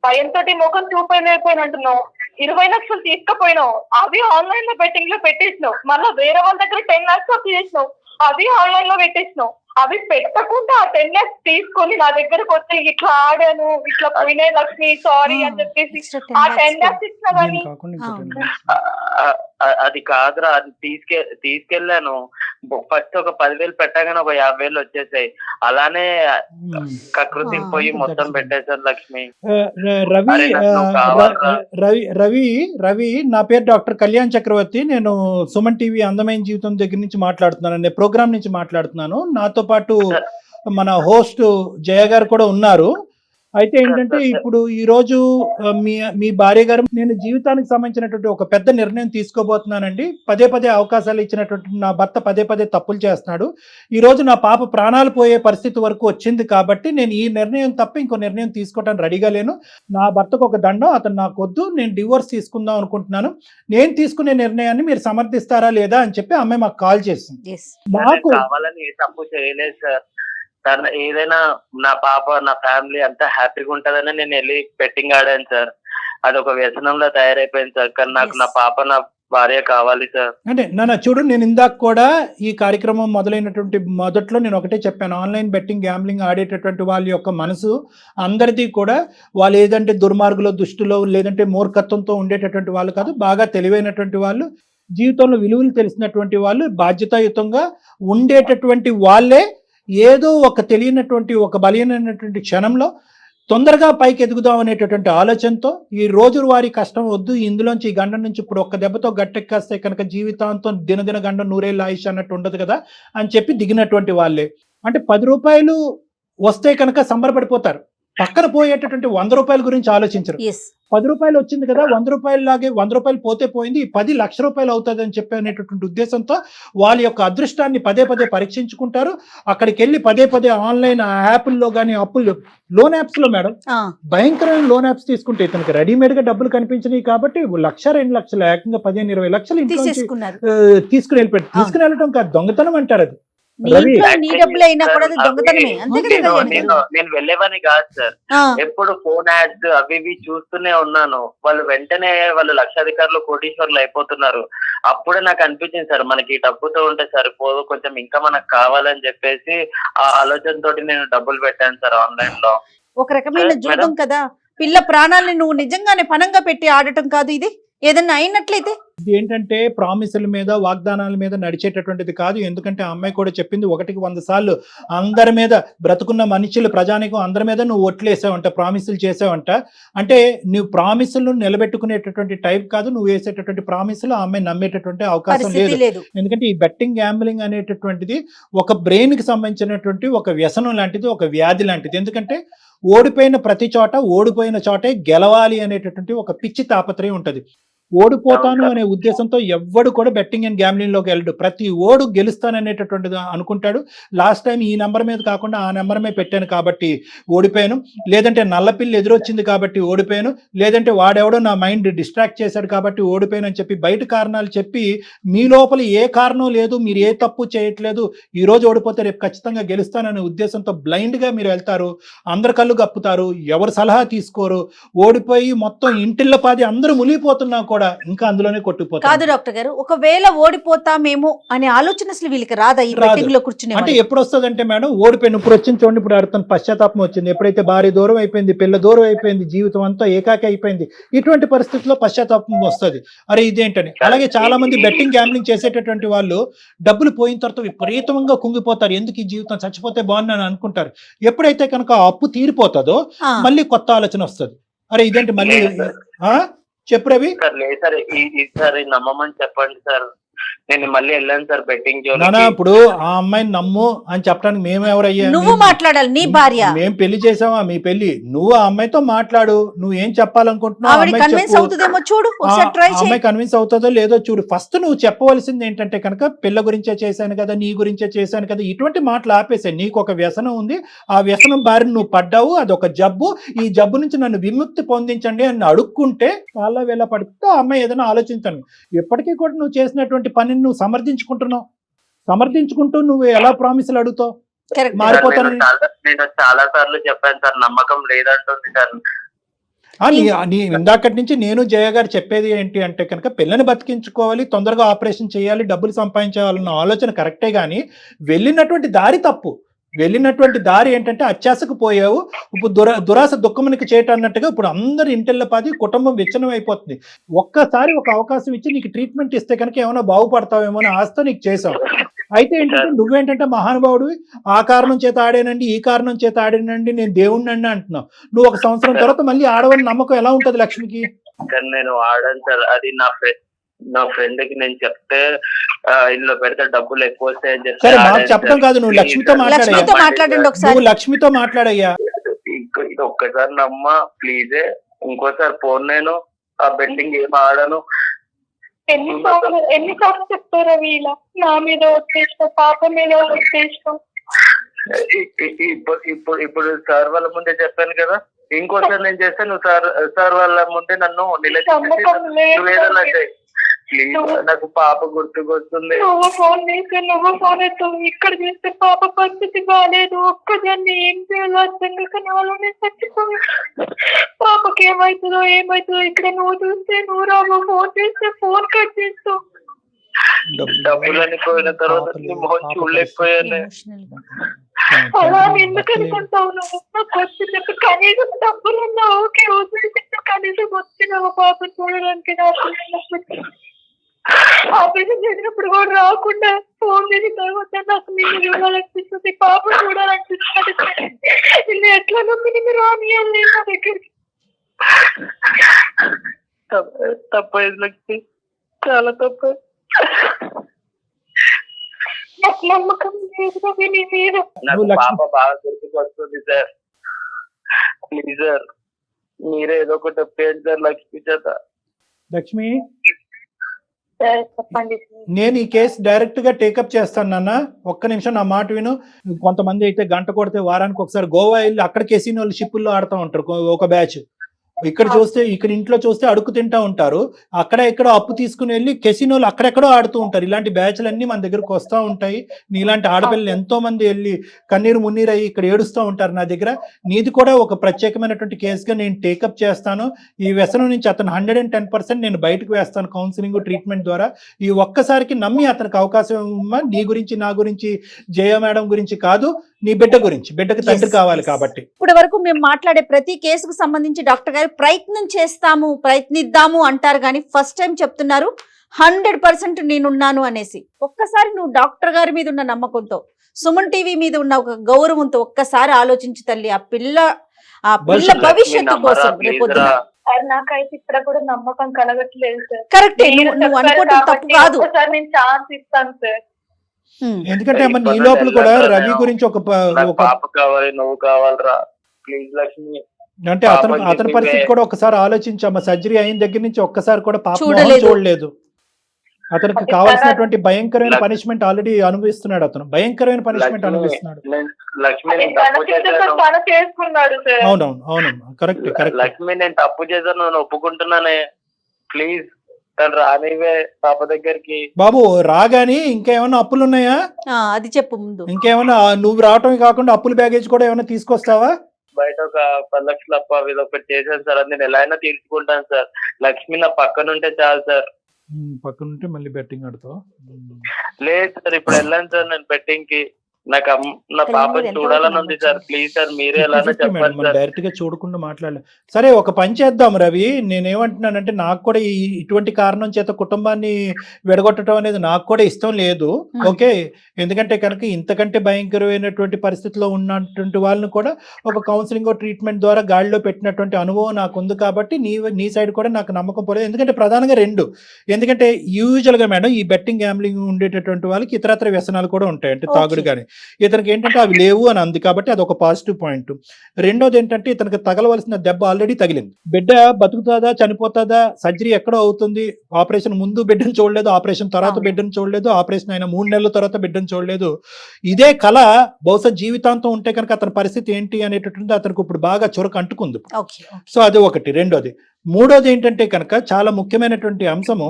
భయంతో ముఖం చూపలేకపోయినట్టున్నావు. 20 లక్షలు తీసుకుపోయినావు, అవి ఆన్లైన్ లో బెట్టింగ్ లో పెట్టేసినావు. మళ్ళీ వేరే వాళ్ళ దగ్గర 10 lakhs చేసినావు, అవి ఆన్లైన్ లో పెట్టేసినావు. అవి పెట్టకుండా ఆ 10 lakhs తీసుకొని నా దగ్గరకు వచ్చి ఇట్లా ఆడాను, ఇట్లా పోయినాయి లక్ష్మి సారీ అని చెప్పేసి Extra 10 ఆ 10 lakhs lakhs ఇచ్చినా కానీ దీని కాకుండా ఇంకోటి అది కాదురా, అది తీసుకెళ్ళాను. ఫస్ట్ ఒక 10,000 పెట్టగానే ఒక 50,000 వచ్చేసాయి. అలానే కకృతికి పోయి మొత్తం పెట్టేశారు లక్ష్మి. రవి అరే నాకు కావాలిరా. రవి రవి నా పేరు డాక్టర్ కళ్యాణ్ చక్రవర్తి. నేను సుమన్ టీవీ అందమైన జీవితం దగ్గర నుంచి మాట్లాడుతున్నాను, నేను ప్రోగ్రామ్ నుంచి మాట్లాడుతున్నాను. నాతో పాటు మన హోస్ట్ జయ గారు కూడా ఉన్నారు. అయితే ఏంటంటే ఇప్పుడు ఈ రోజు మీ భార్య గారు, నేను జీవితానికి సంబంధించినటువంటి ఒక పెద్ద నిర్ణయం తీసుకోబోతున్నానండి. పదే పదే అవకాశాలు ఇచ్చినటువంటి నా భర్త పదే పదే తప్పులు చేస్తున్నాడు. ఈ రోజు నా పాప ప్రాణాలు పోయే పరిస్థితి వరకు వచ్చింది కాబట్టి నేను ఈ నిర్ణయం తప్ప ఇంకో నిర్ణయం తీసుకోవడానికి రెడీగా లేను. నా భర్తకు ఒక దండం, అతను నాకు వద్దు, నేను డివోర్స్ తీసుకుందాం అనుకుంటున్నాను. నేను తీసుకునే నిర్ణయాన్ని మీరు సమర్థిస్తారా లేదా అని చెప్పి అమ్మాయి మాకు కాల్ చేసింది. మాకు కావాలని ఏ తప్పు చేయలేదు సార్. తను ఏదైనా నా పాప నా ఫ్యామిలీ అంతా హ్యాపీగా ఉంటదని నేను వెళ్ళి బెట్టింగ్ ఆడాను సార్. అది ఒక వ్యసనంలో తయారైపోయింది సార్. కానీ నాకు నా పాప నా భార్య కావాలి సార్. అంటే నాన్న చూడు, నేను ఇందాక కూడా ఈ కార్యక్రమం మొదలైనటువంటి మొదట్లో నేను ఒకటే చెప్పాను, ఆన్లైన్ బెట్టింగ్ గ్యాంబ్లింగ్ ఆడేటటువంటి వాళ్ళ యొక్క మనసు అందరిది కూడా వాళ్ళు ఏదంటే దుర్మార్గులో దుష్టులో లేదంటే మూర్ఖత్వంతో ఉండేటటువంటి వాళ్ళు కాదు, బాగా తెలివైనటువంటి వాళ్ళు, జీవితంలో విలువలు తెలిసినటువంటి వాళ్ళు, బాధ్యతాయుతంగా ఉండేటటువంటి వాళ్ళే ఏదో ఒక తెలియనటువంటి ఒక బలహీనమైనటువంటి క్షణంలో తొందరగా పైకి ఎదుగుదాం అనేటటువంటి ఆలోచనతో ఈ రోజువారీ కష్టం వద్దు, ఇందులోంచి ఈ గండం నుంచి ఇప్పుడు ఒక్క దెబ్బతో గట్టెక్కేస్తే కనుక జీవితాంతం దినదిన గండం నూరేళ్ళ ఆయుష్ అన్నట్టు ఉండదు కదా అని చెప్పి దిగినటువంటి వాళ్ళే. అంటే 10 రూపాయలు వస్తే కనుక సంబరపడిపోతారు, పక్కన పోయేటటువంటి 100 రూపాయల గురించి ఆలోచించరు. 10 రూపాయలు వచ్చింది కదా, 100 రూపాయలు లాగే 100 రూపాయలు పోతే పోయింది, 10 లక్ష రూపాయలు అవుతుంది అని చెప్పి అనేటటువంటి ఉద్దేశంతో వాళ్ళ యొక్క అదృష్టాన్ని పదే పదే పరీక్షించుకుంటారు. అక్కడికి వెళ్ళి పదే పదే ఆన్లైన్ యాప్ల్లో కానీ అప్పులు లోన్ యాప్స్ లో మేడం భయంకరమైన లోన్ యాప్స్ తీసుకుంటే ఇతనికి రెడీమేడ్ గా డబ్బులు కనిపించినాయి కాబట్టి 1,00,000, 2 లక్షలు, ఏకంగా 15-20 లక్షలు ఇంట్లో తీసుకుని వెళ్ళిపోయాడు. తీసుకుని వెళ్ళటం కాదు, దొంగతనం అంటారు అది. నేను వెళ్ళేవాని కాదు సార్. ఎప్పుడు ఫోన్ యాడ్స్ అవి ఇవి చూస్తూనే ఉన్నాను. వాళ్ళు వెంటనే వాళ్ళు లక్షాధికారులు కోటీశ్వర్లు అయిపోతున్నారు. అప్పుడే నాకు అనిపించింది సార్, మనకి డబ్బుతో ఉంటే సరిపోదు, కొంచెం ఇంకా మనకు కావాలని చెప్పేసి ఆ ఆలోచన తోటి నేను డబ్బులు పెట్టాను సార్ ఆన్లైన్ లో. ఒక రకమైన జూదం కదా, పిల్ల ప్రాణాలని నువ్వు నిజంగానే పనంగా పెట్టి ఆడటం కాదు, ఇది ఏదన్నా అయినట్లయితే. ఇది ఏంటంటే ప్రామిసుల మీద వాగ్దానాల మీద నడిచేటటువంటిది కాదు. ఎందుకంటే ఆ అమ్మాయి కూడా చెప్పింది 1కి 100 సార్లు అందరి మీద, బ్రతుకున్న మనుషులు ప్రజానికం అందరి మీద నువ్వు ఒట్లేసావంట, ప్రామిసులు చేసావంట. అంటే నువ్వు ప్రామిసులను నిలబెట్టుకునేటటువంటి టైప్ కాదు, నువ్వు వేసేటటువంటి ప్రామిసులు ఆ అమ్మాయి నమ్మేటటువంటి అవకాశం లేదు. ఎందుకంటే ఈ బెట్టింగ్ గ్యాంబ్లింగ్ అనేటటువంటిది ఒక బ్రెయిన్ కి సంబంధించినటువంటి ఒక వ్యసనం లాంటిది, ఒక వ్యాధి లాంటిది. ఎందుకంటే ఓడిపోయిన ప్రతి చోట, ఓడిపోయిన చోటే గెలవాలి అనేటటువంటి ఒక పిచ్చి తాపత్రయం ఉంటుంది. ఓడిపోతాను అనే ఉద్దేశంతో ఎవ్వడు కూడా బెట్టింగ్ అండ్ గ్యాంబ్లింగ్ లోకి వెళ్ళడు. ప్రతి ఓడు గెలుస్తాననేటటువంటిది అనుకుంటాడు. లాస్ట్ టైం ఈ నెంబర్ మీద కాకుండా ఆ నెంబర్ మీద పెట్టాను కాబట్టి ఓడిపోయాను, లేదంటే నల్లపిల్లి ఎదురొచ్చింది కాబట్టి ఓడిపోయాను, లేదంటే వాడెవడో నా మైండ్ డిస్ట్రాక్ట్ చేశాడు కాబట్టి ఓడిపోయాను అని చెప్పి బయట కారణాలు చెప్పి మీ లోపల ఏ కారణం లేదు, మీరు ఏ తప్పు చేయట్లేదు, ఈ రోజు ఓడిపోతే రేపు ఖచ్చితంగా గెలుస్తాననే ఉద్దేశంతో బ్లైండ్ గా మీరు వెళ్తారు. అందరు కళ్ళు కప్పుతారు, ఎవరు సలహా తీసుకోరు, ఓడిపోయి మొత్తం ఇంటిళ్ళ పాది అందరూ మునిగిపోతున్నా కూడా ఇంకా అందులోనే కొట్టుకుపోతారు. కాదు డాక్టర్ గారు, ఒకవేళ ఓడిపోతామేమో అనే ఆలోచన అసలు వీళ్ళకి రాదా ఈ బెట్టింగ్ లో కూర్చునే? అంటే ఎప్పుడు వస్తుంది అంటే మేడం, ఓడిపోయిన ఇప్పుడు వచ్చింది చూడండి, ఇప్పుడు అర్థం పశ్చాత్తాపం వచ్చింది. ఎప్పుడైతే భార్య దూరం అయిపోయింది, పిల్ల దూరం అయిపోయింది, జీవితం అంతా ఏకాకి అయిపోయింది, ఇటువంటి పరిస్థితుల్లో పశ్చాత్తాపం వస్తుంది, అరే ఇదేంటని. అలాగే చాలా మంది బెట్టింగ్ గ్యాంబ్లింగ్ చేసేటటువంటి వాళ్ళు డబ్బులు పోయిన తర్వాత విపరీతంగా కుంగిపోతారు. ఎందుకు ఈ జీవితం, చచ్చిపోతే బాగుందని అనుకుంటారు. ఎప్పుడైతే కనుక అప్పు తీరిపోతుందో మళ్ళీ కొత్త ఆలోచన వస్తుంది, అరే ఇదేంటి మళ్ళీ. చెప్పు రవి. సార్ ఈసారి నమ్మమని చెప్పండి సార్, నేను మళ్ళీ వెళ్ళాను సార్ బెట్టింగ్ జోన్. ఇప్పుడు ఆ అమ్మాయిని నమ్ము అని చెప్పడానికి మేము ఎవరయ్యా? నువ్వు మాట్లాడాలి, నీ భార్య. మేము పెళ్లి చేసావా, మీ పెళ్లి, నువ్వు ఆ అమ్మాయితో మాట్లాడు, నువ్వు ఏం చెప్పాలనుకుంటున్నావు, అమ్మాయి కన్విన్స్ అవుతుందో లేదో చూడు. ఫస్ట్ నువ్వు చెప్పవలసింది ఏంటంటే కనుక పిల్ల గురించే చేశాను కదా, నీ గురించే చేశాను కదా, ఇటువంటి మాటలు ఆపేసాయి. నీకు ఒక వ్యసనం ఉంది, ఆ వ్యసనం బారిన నువ్వు పడ్డావు, అదొక జబ్బు, ఈ జబ్బు నుంచి నన్ను విముక్తి పొందించండి అని అడుక్కుంటే వాళ్ళ వేళ పడుతూ ఆ అమ్మాయి ఏదైనా ఆలోచించాను. ఎప్పటికీ కూడా నువ్వు చేసినటువంటి పనిని నువ్వు సమర్థించుకుంటూ నువ్వు ఎలా ప్రామిసులు అడుగుతావు? మారిపోతానని నేను చాలా సార్లు చెప్పాను సార్, నమ్మకం లేదంటుంది సార్. నీ ఇందాకటి నుంచి నేను జయ గారు చెప్పేది ఏంటి అంటే కనుక పిల్లని బతికించుకోవాలి, తొందరగా ఆపరేషన్ చేయాలి, డబ్బులు సంపాదించాలన్న ఆలోచన కరెక్టే, కానీ వెళ్ళినటువంటి దారి తప్పు. వెళ్ళినటువంటి దారి ఏంటంటే అత్యాశకు పోయావు, ఇప్పుడు దురాశ దుఃఖమునికి చేయటం అన్నట్టుగా ఇప్పుడు అందరు ఇంటిల్లపాది కుటుంబం విచ్ఛిన్నం అయిపోతుంది. ఒక్కసారి ఒక అవకాశం ఇచ్చి నీకు ట్రీట్మెంట్ ఇస్తే కనుక ఏమైనా బాగుపడతావేమో అని ఆశతో నీకు చేసావు. అయితే ఏంటంటే నువ్వేంటంటే మహానుభావుడివి, ఆ కారణం చేత ఆడానండి, ఈ కారణం చేత ఆడానండి, నేను దేవుణ్ణి అంటున్నావు. నువ్వు ఒక సంవత్సరం తర్వాత మళ్ళీ ఆడవని నమ్మకం ఎలా ఉంటది లక్ష్మికి? కానీ నేను ఆడాను సార్, అది నా ఫ్రెండ్ కి నేను చెప్తే ఇందులో పెడితే డబ్బులు ఎక్కువ వస్తాయని చెప్పి. సరే మాకు చెప్పడం కాదు, నువ్వు లక్ష్మితో మాట్లాడండి ఒకసారి. నువ్వు లక్ష్మితో మాట్లాడయ్యా. ఇది ఒక్కసారి నమ్మ ప్లీజ్, ఇంకోసారి ఫోన్ నేను ఆ బెట్టింగ్ ఏం ఆడను. ఎన్నిసార్లు చెప్తారా వీళ్ళ నా మీద వచ్చేసిన పాప మీద వచ్చేసిన. ఇప్పుడు సార్ వాళ్ళ ముందే చెప్పాను కదా, ఇంకోసారి నేను చేస్తే నువ్వు సార్ వాళ్ళ ముందే నన్ను నిలబెట్టి ప్లీజ్, నాకు పాప గుర్తుకొస్తుంది. నువ్వు ఫోన్ చేస్తే నువ్వు ఫోన్ ఎత్తావు, ఇక్కడ చేస్తే పాప పరిస్థితి బాగాలేదు, ఒక్కదాన్ని ఏం చేయాలో అర్థం కాక నాలోనే చచ్చిపోయి పాపకి ఏమవుతుందో ఇక్కడ నువ్వు చూస్తే నువ్వు రావు, ఫోన్ చేస్తే ఫోన్ కట్ చేస్తావు. డబ్బులని పోయిన తర్వాత మొహం చూడలేకపోయాను. అలా ఎందుకు అనుకుంటావు నువ్వు? నాకు వచ్చినట్టు కనీసం డబ్బులున్నా ఓకే, వదిలిపెట్టు, కనీసం వచ్చినావు పాప చూడడానికి. నాకు ఆపరేషన్ చేసినప్పుడు కూడా రాకుండా ఫోన్ చేసిన తర్వాత నాకు నేను చూడాలనిపిస్తుంది, పాప చూడాలనిపిస్తుంది. నిన్ను ఎట్లా నమ్మి మీరు రానియాలి నా దగ్గరికి? తప్పైంది లక్ష్మి, చాలా తప్పు. నాకు నమ్మకం లేదు నీ మీద. నాకు పాప బాగా గుర్తుకొస్తుంది సార్, ప్లీజ్ సార్ మీరే ఏదో ఒకటి చెప్పేయండి సార్ లక్ష్మి చేత. లక్ష్మి, చెప్పండి. నేను ఈ కేసు డైరెక్ట్ గా టేకప్ చేస్తాను నాన్న, ఒక్క నిమిషం నా మాట విను. కొంతమంది అయితే గంట కొడితే వారానికి ఒకసారి గోవా వెళ్ళి అక్కడ కెసినోలు షిప్పుల్లో ఆడుతూ ఉంటారు ఒక బ్యాచ్. ఇక్కడ ఇంట్లో చూస్తే అడుగు తింటా ఉంటారు, అక్కడ ఎక్కడో అప్పు తీసుకుని వెళ్ళి కెసినోలు అక్కడెక్కడో ఆడుతూ ఉంటారు. ఇలాంటి బ్యాచ్లన్నీ మన దగ్గరకు వస్తూ ఉంటాయి. నీలాంటి ఆడపిల్లలు ఎంతో మంది వెళ్ళి కన్నీరు మున్నీరు అయ్యి ఇక్కడ ఏడుస్తూ ఉంటారు నా దగ్గర. నీది కూడా ఒక ప్రత్యేకమైనటువంటి కేసుగా నేను టేకప్ చేస్తాను. ఈ వ్యసనం నుంచి అతను 110% నేను బయటకు వేస్తాను కౌన్సిలింగ్ ట్రీట్మెంట్ ద్వారా. ఈ ఒక్కసారికి నమ్మి అతనికి అవకాశం ఇవ్వమ్మా. నీ గురించి నా గురించి జయ మేడం గురించి కాదు, నీ బిడ్డ గురించి, బిడ్డకి తండ్రి కావాలి కాబట్టి. ఇప్పటి వరకు మేము మాట్లాడే ప్రతి కేసుకు సంబంధించి డాక్టర్ గారు ప్రయత్నిద్దాము అంటారు, కానీ ఫస్ట్ టైం చెప్తున్నారు 100% నేనున్నాను అనేసి. ఒక్కసారి నువ్వు డాక్టర్ గారి మీద ఉన్న నమ్మకంతో, సుమన్ టీవీ మీద ఉన్న ఒక గౌరవంతో ఒక్కసారి ఆలోచించు తల్లి. ఆ పిల్ల భవిష్యత్తు కోసం రేపొద్దున. నాకైతే ఇక్కడ కూడా నమ్మకం కలగట్లేదు సార్. కరెక్టే, నువ్వు అనుకోవటం తప్పు కాదు. నేను ఛాన్స్ ఇస్తాను సార్. ఎందుకంటే ఈ లోపల కూడా రవి గురించి ఒక పాప కావాలి, నువ్వు కావాలరా ప్లీజ్ లక్ష్మి. అంటే అతని పరిస్థితి కూడా ఒకసారి ఆలోచించమ్మా. సర్జరీ అయిన దగ్గర నుంచి ఒక్కసారి కూడా పాప చూడలేదు. అతనికి కావాల్సినటువంటి భయంకరమైన పనిష్మెంట్ ఆల్రెడీ అనుభవిస్తున్నాడు. అతను భయంకరమైన పనిష్మెంట్ అనుభవిస్తున్నాడు. అవునవును కరెక్ట్. లక్ష్మి నేను తప్పు చేశాను, నేను ఒప్పుకుంటున్నానే, ప్లీజ్ తను రానివే పాప దగ్గరికి. బాబు రాగాని ఇంకేమైనా అప్పులు ఉన్నాయా? అది చెప్పు ముందు. ఇంకేమైనా నువ్వు రావటమే కాకుండా అప్పుల బ్యాగేజ్ కూడా ఏమైనా తీసుకొస్తావా? బయట ఒక 10 లక్షలు అప్ప ఇది ఒకటి చేశాను సార్, అది నేను ఎలా అయినా తీర్చుకుంటాను సార్. లక్ష్మి నా పక్కన ఉంటే చాలు సార్. పక్కన ఉంటే మళ్ళీ బెట్టింగ్ ఆడుతావు? లేదు సార్, ఇప్పుడు వెళ్ళాను సార్ నేను బెట్టింగ్ కి. నాకు నా పాపని చూడాలని ఉంది సార్, ప్లీజ్ సార్ మీరే ఎలా చెప్పండి సార్. డైరెక్ట్ గా చూడకుండా మాట్లాడలే. సరే ఒక పని చేద్దాం రవి, నేనేమంటున్నానంటే నాకు కూడా ఇటువంటి కారణం చేత కుటుంబాన్ని విడగొట్టడం అనేది నాకు కూడా ఇష్టం లేదు. ఓకే, ఎందుకంటే కనుక ఇంతకంటే భయంకరమైనటువంటి పరిస్థితిలో ఉన్నటువంటి వాళ్ళని కూడా ఒక కౌన్సిలింగ్ ట్రీట్మెంట్ ద్వారా గాడిలో పెట్టినటువంటి అనుభవం నాకు ఉంది కాబట్టి నీ సైడ్ కూడా నాకు నమ్మకం పోలేదు. ఎందుకంటే ప్రధానంగా రెండు, ఎందుకంటే యూజువల్ గా మేడం ఈ బెట్టింగ్ గ్యాంబ్లింగ్ ఉండేటటువంటి వాళ్ళకి ఇతరత్ర వ్యసనాలు కూడా ఉంటాయి, అంటే తాగుడు కానీ. ఇతనికి ఏంటంటే అవి లేవు అని అంది కాబట్టి అది ఒక పాజిటివ్ పాయింట్. రెండోది ఏంటంటే ఇతనికి తగలవలసిన దెబ్బ ఆల్రెడీ తగిలింది. బిడ్డ బతుకుతుందా చనిపోతుందా, సర్జరీ ఎక్కడో అవుతుంది, ఆపరేషన్ ముందు బిడ్డను చూడలేదు, ఆపరేషన్ తర్వాత బిడ్డను చూడలేదు, ఆపరేషన్ అయిన 3 నెలల తర్వాత బిడ్డను చూడలేదు. ఇదే కళ బహుశా జీవితాంతం ఉంటే కనుక అతని పరిస్థితి ఏంటి అనేటటువంటి అతనికి ఇప్పుడు బాగా చురకు అంటుకుంది. సో అది ఒకటి. రెండోది. మూడోది ఏంటంటే కనుక చాలా ముఖ్యమైనటువంటి అంశము,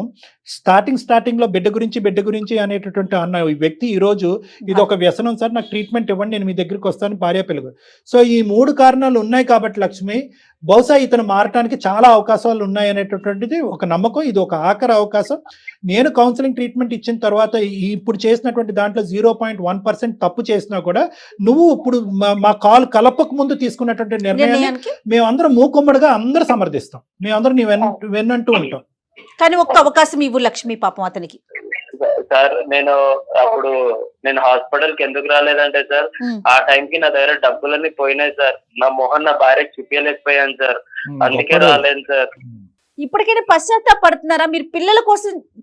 స్టార్టింగ్ లో బిడ్డ గురించి అనేటటువంటి అన్న ఈ వ్యక్తి ఈ రోజు ఇది ఒక వ్యసనం సార్, నాకు ట్రీట్మెంట్ ఇవ్వండి, నేను మీ దగ్గరికి వస్తాను, భార్య పిల్లలు. సో ఈ 3 కారణాలు ఉన్నాయి కాబట్టి లక్ష్మి బహుశా ఇతను మారటానికి చాలా అవకాశాలు ఉన్నాయి అనేటటువంటిది ఒక నమ్మకం. ఇది ఒక ఆఖరి అవకాశం. నేను కౌన్సిలింగ్ ట్రీట్మెంట్ ఇచ్చిన తర్వాత ఇప్పుడు చేసినటువంటి దాంట్లో 0.1% తప్పు చేసినా కూడా నువ్వు ఇప్పుడు మా కాల్ కలపక ముందు తీసుకున్నటువంటి నిర్ణయాన్ని మేమందరం మూకుమ్మడిగా అందరూ సమర్థిస్తాం, మేమందరం నీ వెన్నంటూ ఉంటాం. కానీ ఒక్క అవకాశం ఇవ్వు లక్ష్మి పాపం అతనికి. సార్ నేను హాస్పిటల్ కి ఎందుకు రాలేదంటే సార్ ఆ టైంకి నా దగ్గర డబ్బులన్నీ పోయినాయి సార్, నా మొహన్ నా భార్యకి చూపించలేకపోయాను సార్, అందుకే రాలేదు సార్. ఇప్పటికైనా పశ్చాత్తాపడుతున్నారా? మీరు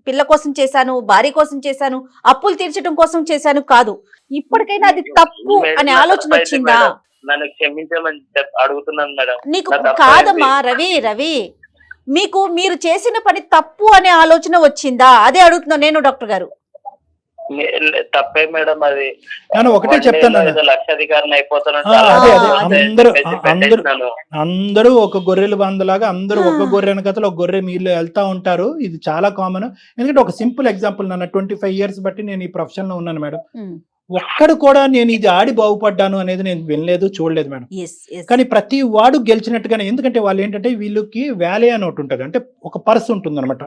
పిల్ల కోసం చేశాను, భార్య కోసం చేశాను, అప్పులు తీర్చడం కోసం చేశాను కాదు, ఇప్పటికైనా అది తప్పు అనే ఆలోచన వచ్చిందా? నన్ను క్షమించమని అడుగుతున్నాను మేడం. నీకు కాదమ్మా రవి, మీకు మీరు చేసిన పని తప్పు అనే ఆలోచన వచ్చిందా? అదే అడుగుతున్నాను నేను డాక్టర్ గారు. తప్పే మేడం, అది ఒకటే చెప్తాను, లక్షాధికారిని అయిపోతాను. అందరూ ఒక గొర్రెల బంధులాగా అందరూ ఒక గొర్రె వెనకతలో ఒక గొర్రె మీరు వెళ్తా ఉంటారు. ఇది చాలా కామన్. ఎందుకంటే ఒక సింపుల్ ఎగ్జాంపుల్, నన్ను 25 years బట్టి నేను ఈ ప్రొఫెషన్ లో ఉన్నాను మేడం. ఒక్కడు కూడా నేను ఇది ఆడి బాగుపడ్డాను అనేది నేను వినలేదు, చూడలేదు మేడం. కానీ ప్రతి వాడు గెలిచినట్టుగానే, ఎందుకంటే వాళ్ళు ఏంటంటే వీళ్ళకి వ్యాలీ అని ఒకటి ఉంటుంది, అంటే ఒక పర్స్ ఉంటుంది అనమాట.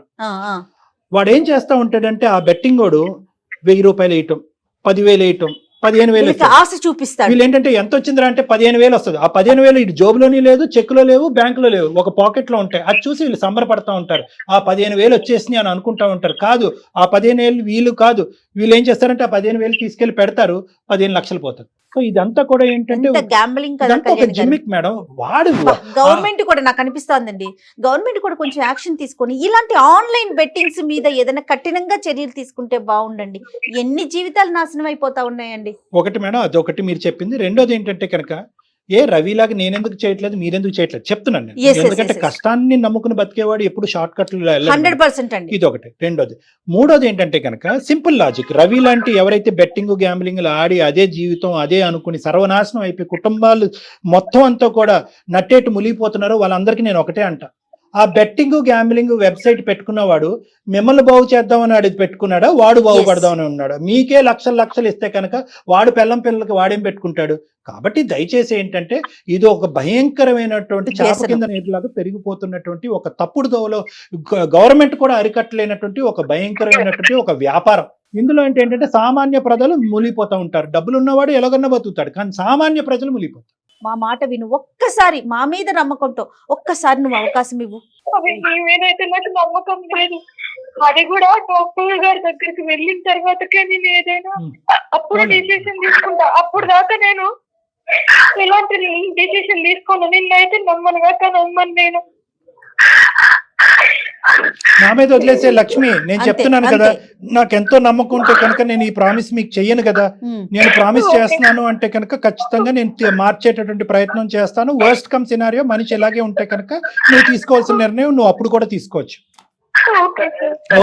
వాడు ఏం చేస్తా ఉంటాడంటే ఆ బెట్టింగ్ వాడు 1000 రూపాయలు వేయటం, 10,000 వేయటం, 15,000 ఆశ చూపిస్తాడు. వీళ్ళు ఏంటంటే ఎంత వచ్చిందిరా అంటే 15,000 వస్తుంది. ఆ 15,000 ఇటు జోబులోని లేదు, చెక్కులో లేవు, బ్యాంకులో లేవు, ఒక పాకెట్ లో ఉంటాయి. అది చూసి వీళ్ళు సంబరపడతా ఉంటారు. ఆ 15,000 వచ్చేసినాయి అని అనుకుంటా ఉంటారు. కాదు, ఆ 15,000 వీళ్ళు కాదు, వీళ్ళు ఏం చేస్తారంటే ఆ 15,000 తీసుకెళ్లి పెడతారు, 15 లక్షలు పోతుంది. సో ఇదంతా కూడా ఏంటంటే జిమ్మిక్ మేడం. వాడు గవర్నమెంట్ కూడా నాకు అనిపిస్తోందండి, గవర్నమెంట్ కూడా కొంచెం యాక్షన్ తీసుకొని ఇలాంటి ఆన్లైన్ బెట్టింగ్స్ మీద ఏదైనా కఠినంగా చర్యలు తీసుకుంటే బాగుండండి. ఎన్ని జీవితాలు నాశనం అయిపోతా ఉన్నాయండి. ఒకటి మేడం, అదొకటి మీరు చెప్పింది. రెండోది ఏంటంటే కనుక రవిలాగా నేనెందుకు చేయట్లేదు, మీరెందుకు చేయట్లేదు చెప్తున్నాను నేను. ఎందుకంటే కష్టాన్ని నమ్ముకుని బతికేవాడు ఎప్పుడు షార్ట్ కట్లు 100% అండి. ఇది ఒకటి. రెండోది. మూడోది ఏంటంటే కనుక సింపుల్ లాజిక్. రవి లాంటి ఎవరైతే బెట్టింగ్ గ్యాంబ్లింగ్ ఆడి అదే జీవితం అదే అనుకుని సర్వనాశనం అయిపోయి కుటుంబాలు మొత్తం అంతా కూడా నట్టేట్టు మునిగిపోతున్నారో వాళ్ళందరికీ నేను ఒకటే అంట, ఆ బెట్టింగ్ గ్యాంబ్లింగ్ వెబ్సైట్ పెట్టుకున్నవాడు మిమ్మల్ని బాగు చేద్దామని అడిగి పెట్టుకున్నాడా, వాడు బాగుపడదామని ఉన్నాడు. మీకే లక్షలు ఇస్తే కనుక వాడు పిల్లలకి వాడేం పెట్టుకుంటాడు. కాబట్టి దయచేసి ఏంటంటే ఇది ఒక భయంకరమైనటువంటి చేప కింద నీటిలాగా పెరిగిపోతున్నటువంటి ఒక తప్పుడు దోవలో గవర్నమెంట్ కూడా అరికట్టలేనటువంటి ఒక భయంకరమైనటువంటి ఒక వ్యాపారం. ఇందులో ఏంటంటే సామాన్య ప్రజలు మునిగిపోతూ ఉంటారు. డబ్బులు ఉన్నవాడు ఎలాగన్నా బతుకుతాడు, కానీ సామాన్య ప్రజలు మునిగిపోతారు. మా మాట విను, ఒక్కసారి మా మీద నమ్మకంతో ఒక్కసారి నువ్వు అవకాశం ఇవ్వు. మీదైతే నాకు నమ్మకం లేదు. అది కూడా డాక్టర్ గారి దగ్గరికి వెళ్ళిన తర్వాతకే నేను ఏదైనా అప్పుడు డిసిషన్ తీసుకుంటా. అప్పుడు దాకా నేను ఎలాంటి డిసిషన్ తీసుకోను. నిన్నైతే నమ్మను నేను. నా మీద వదిలేసే లక్ష్మి, నేను చెప్తున్నాను కదా, నాకెంతో నమ్మకం ఉంటే కనుక నేను ఈ ప్రామిస్ మీకు చెయ్యను కదా. నేను ప్రామిస్ చేస్తున్నాను అంటే కనుక ఖచ్చితంగా నేను మార్చేటటువంటి ప్రయత్నం చేస్తాను. వర్స్ట్ కమ్ సినారియో మనిషి ఎలాగే ఉంటే కనుక నువ్వు తీసుకోవాల్సిన నిర్ణయం నువ్వు అప్పుడు కూడా తీసుకోవచ్చు.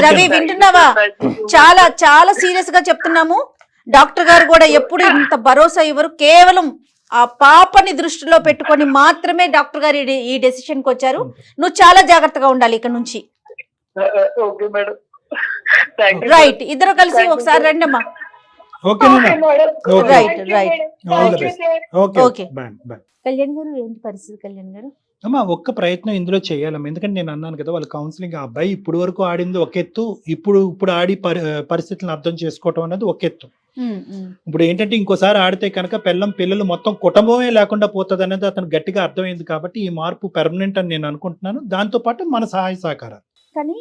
రవి వింటున్నావా? చాలా చాలా సీరియస్ గా చెప్తున్నాము. డాక్టర్ గారు కూడా ఎప్పుడు ఇంత భరోసా ఇవ్వరు. కేవలం ఆ పాపని దృష్టిలో పెట్టుకొని మాత్రమే డాక్టర్ గారు ఈ డెసిషన్ కి వచ్చారు. నువ్వు చాలా జాగ్రత్తగా ఉండాలి ఇక్కడ నుంచి. రైట్, ఇద్దరు కలిసి ఒకసారి రండి అమ్మా. కళ్యాణ్ గారు ఏంటి పరిస్థితి? కళ్యాణ్ గారు అమ్మా ఒక్క ప్రయత్నం ఇందులో చేయాలమ్మా. ఎందుకంటే నేను అన్నాను కదా, వాళ్ళ కౌన్సిలింగ్ ఆ అబ్బాయి ఇప్పుడు వరకు ఆడింది ఒక ఎత్తు, ఇప్పుడు ఆడి పరిస్థితులను అర్థం చేసుకోవటం అనేది ఒక ఎత్తు. ఇప్పుడు ఏంటంటే ఇంకోసారి ఆడితే కనుక పిల్లలు మొత్తం కుటుంబమే లేకుండా పోతుంది అనేది అతను గట్టిగా అర్థమైంది. కాబట్టి ఈ మార్పు పెర్మనెంట్ అని నేను అనుకుంటున్నాను. దాంతో పాటు మన సహాయ సహకారాలు. కానీ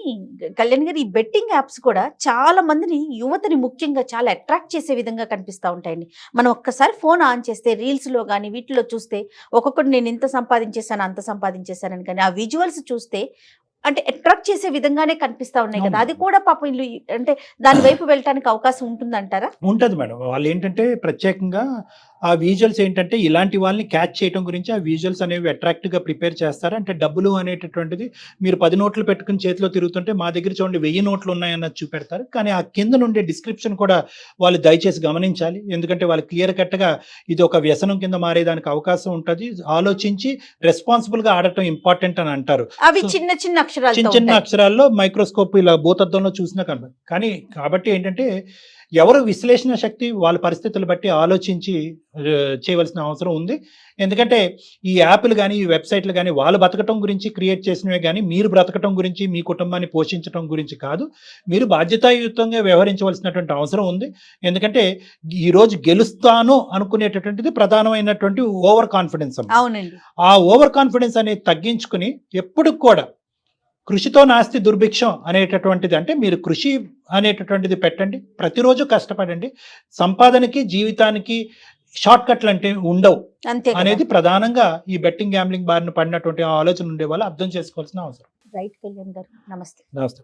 కళ్యాణ్ గారు, ఈ బెట్టింగ్ యాప్స్ కూడా చాలా మందిని, యువతని ముఖ్యంగా చాలా అట్రాక్ట్ చేసే విధంగా కనిపిస్తూ ఉంటాయండి. మనం ఒక్కసారి ఫోన్ ఆన్ చేస్తే రీల్స్లో కానీ వీటిలో చూస్తే ఒక్కొక్కటి నేను ఇంత సంపాదించేసాను అంత సంపాదించేసానని, కానీ ఆ విజువల్స్ చూస్తే అంటే అట్రాక్ట్ చేసే విధంగానే కనిపిస్తా ఉన్నాయి కదా. అది కూడా పాపం ఇల్లు అంటే దాని వైపు వెళ్ళటానికి అవకాశం ఉంటుందంటారా? ఉంటుంది మేడం. వాళ్ళు ఏంటంటే ప్రత్యేకంగా ఆ విజువల్స్ ఏంటంటే ఇలాంటి వాళ్ళని క్యాచ్ చేయడం గురించి ఆ విజువల్స్ అనేవి అట్రాక్టివ్గా ప్రిపేర్ చేస్తారు. అంటే డబ్బులు అనేటటువంటిది మీరు 10 నోట్లు పెట్టుకుని చేతిలో తిరుగుతుంటే మా దగ్గర చూడండి 1000 నోట్లు ఉన్నాయన్నది చూపెడతారు. కానీ ఆ కింద నుండి డిస్క్రిప్షన్ కూడా వాళ్ళు దయచేసి గమనించాలి. ఎందుకంటే వాళ్ళు క్లియర్ కట్గా ఇది ఒక వ్యసనం కింద మారేదానికి అవకాశం ఉంటుంది. ఆలోచించి రెస్పాన్సిబుల్గా ఆడటం ఇంపార్టెంట్ అని అంటారు. అవి చిన్న చిన్న అక్షరాలతో చిన్న చిన్న ఉంటాయి. అక్షరాల్లో మైక్రోస్కోప్ ఇలా భూతద్దంలో చూసినా కనబడదు. కానీ కాబట్టి ఏంటంటే ఎవరు విశ్లేషణ శక్తి వాళ్ళ పరిస్థితులు బట్టి ఆలోచించి చేయవలసిన అవసరం ఉంది. ఎందుకంటే ఈ యాప్లు కానీ ఈ వెబ్సైట్లు కానీ వాళ్ళు బతకటం గురించి క్రియేట్ చేసినవే కానీ మీరు బ్రతకటం గురించి మీ కుటుంబాన్ని పోషించడం గురించి కాదు. మీరు బాధ్యతాయుతంగా వ్యవహరించవలసినటువంటి అవసరం ఉంది. ఎందుకంటే ఈరోజు గెలుస్తాను అనుకునేటటువంటిది ప్రధానమైనటువంటి ఓవర్ కాన్ఫిడెన్స్. అవునండి. ఆ ఓవర్ కాన్ఫిడెన్స్ అనేది తగ్గించుకుని ఎప్పుడు కూడా కృషితో నాస్తి దుర్భిక్షం అనేటటువంటిది, అంటే మీరు కృషి అనేటటువంటిది పెట్టండి, ప్రతిరోజు కష్టపడండి. సంపాదనకి జీవితానికి షార్ట్ కట్లు అంటే ఉండవు అంతే అనేది ప్రధానంగా ఈ బెట్టింగ్ గ్యాంబ్లింగ్ బారిన పడినటువంటి ఆలోచన ఉండే వాళ్ళు అర్థం చేసుకోవాల్సిన అవసరం. రైట్ కళ్యాణ్ గారు, నమస్తే. నమస్తే.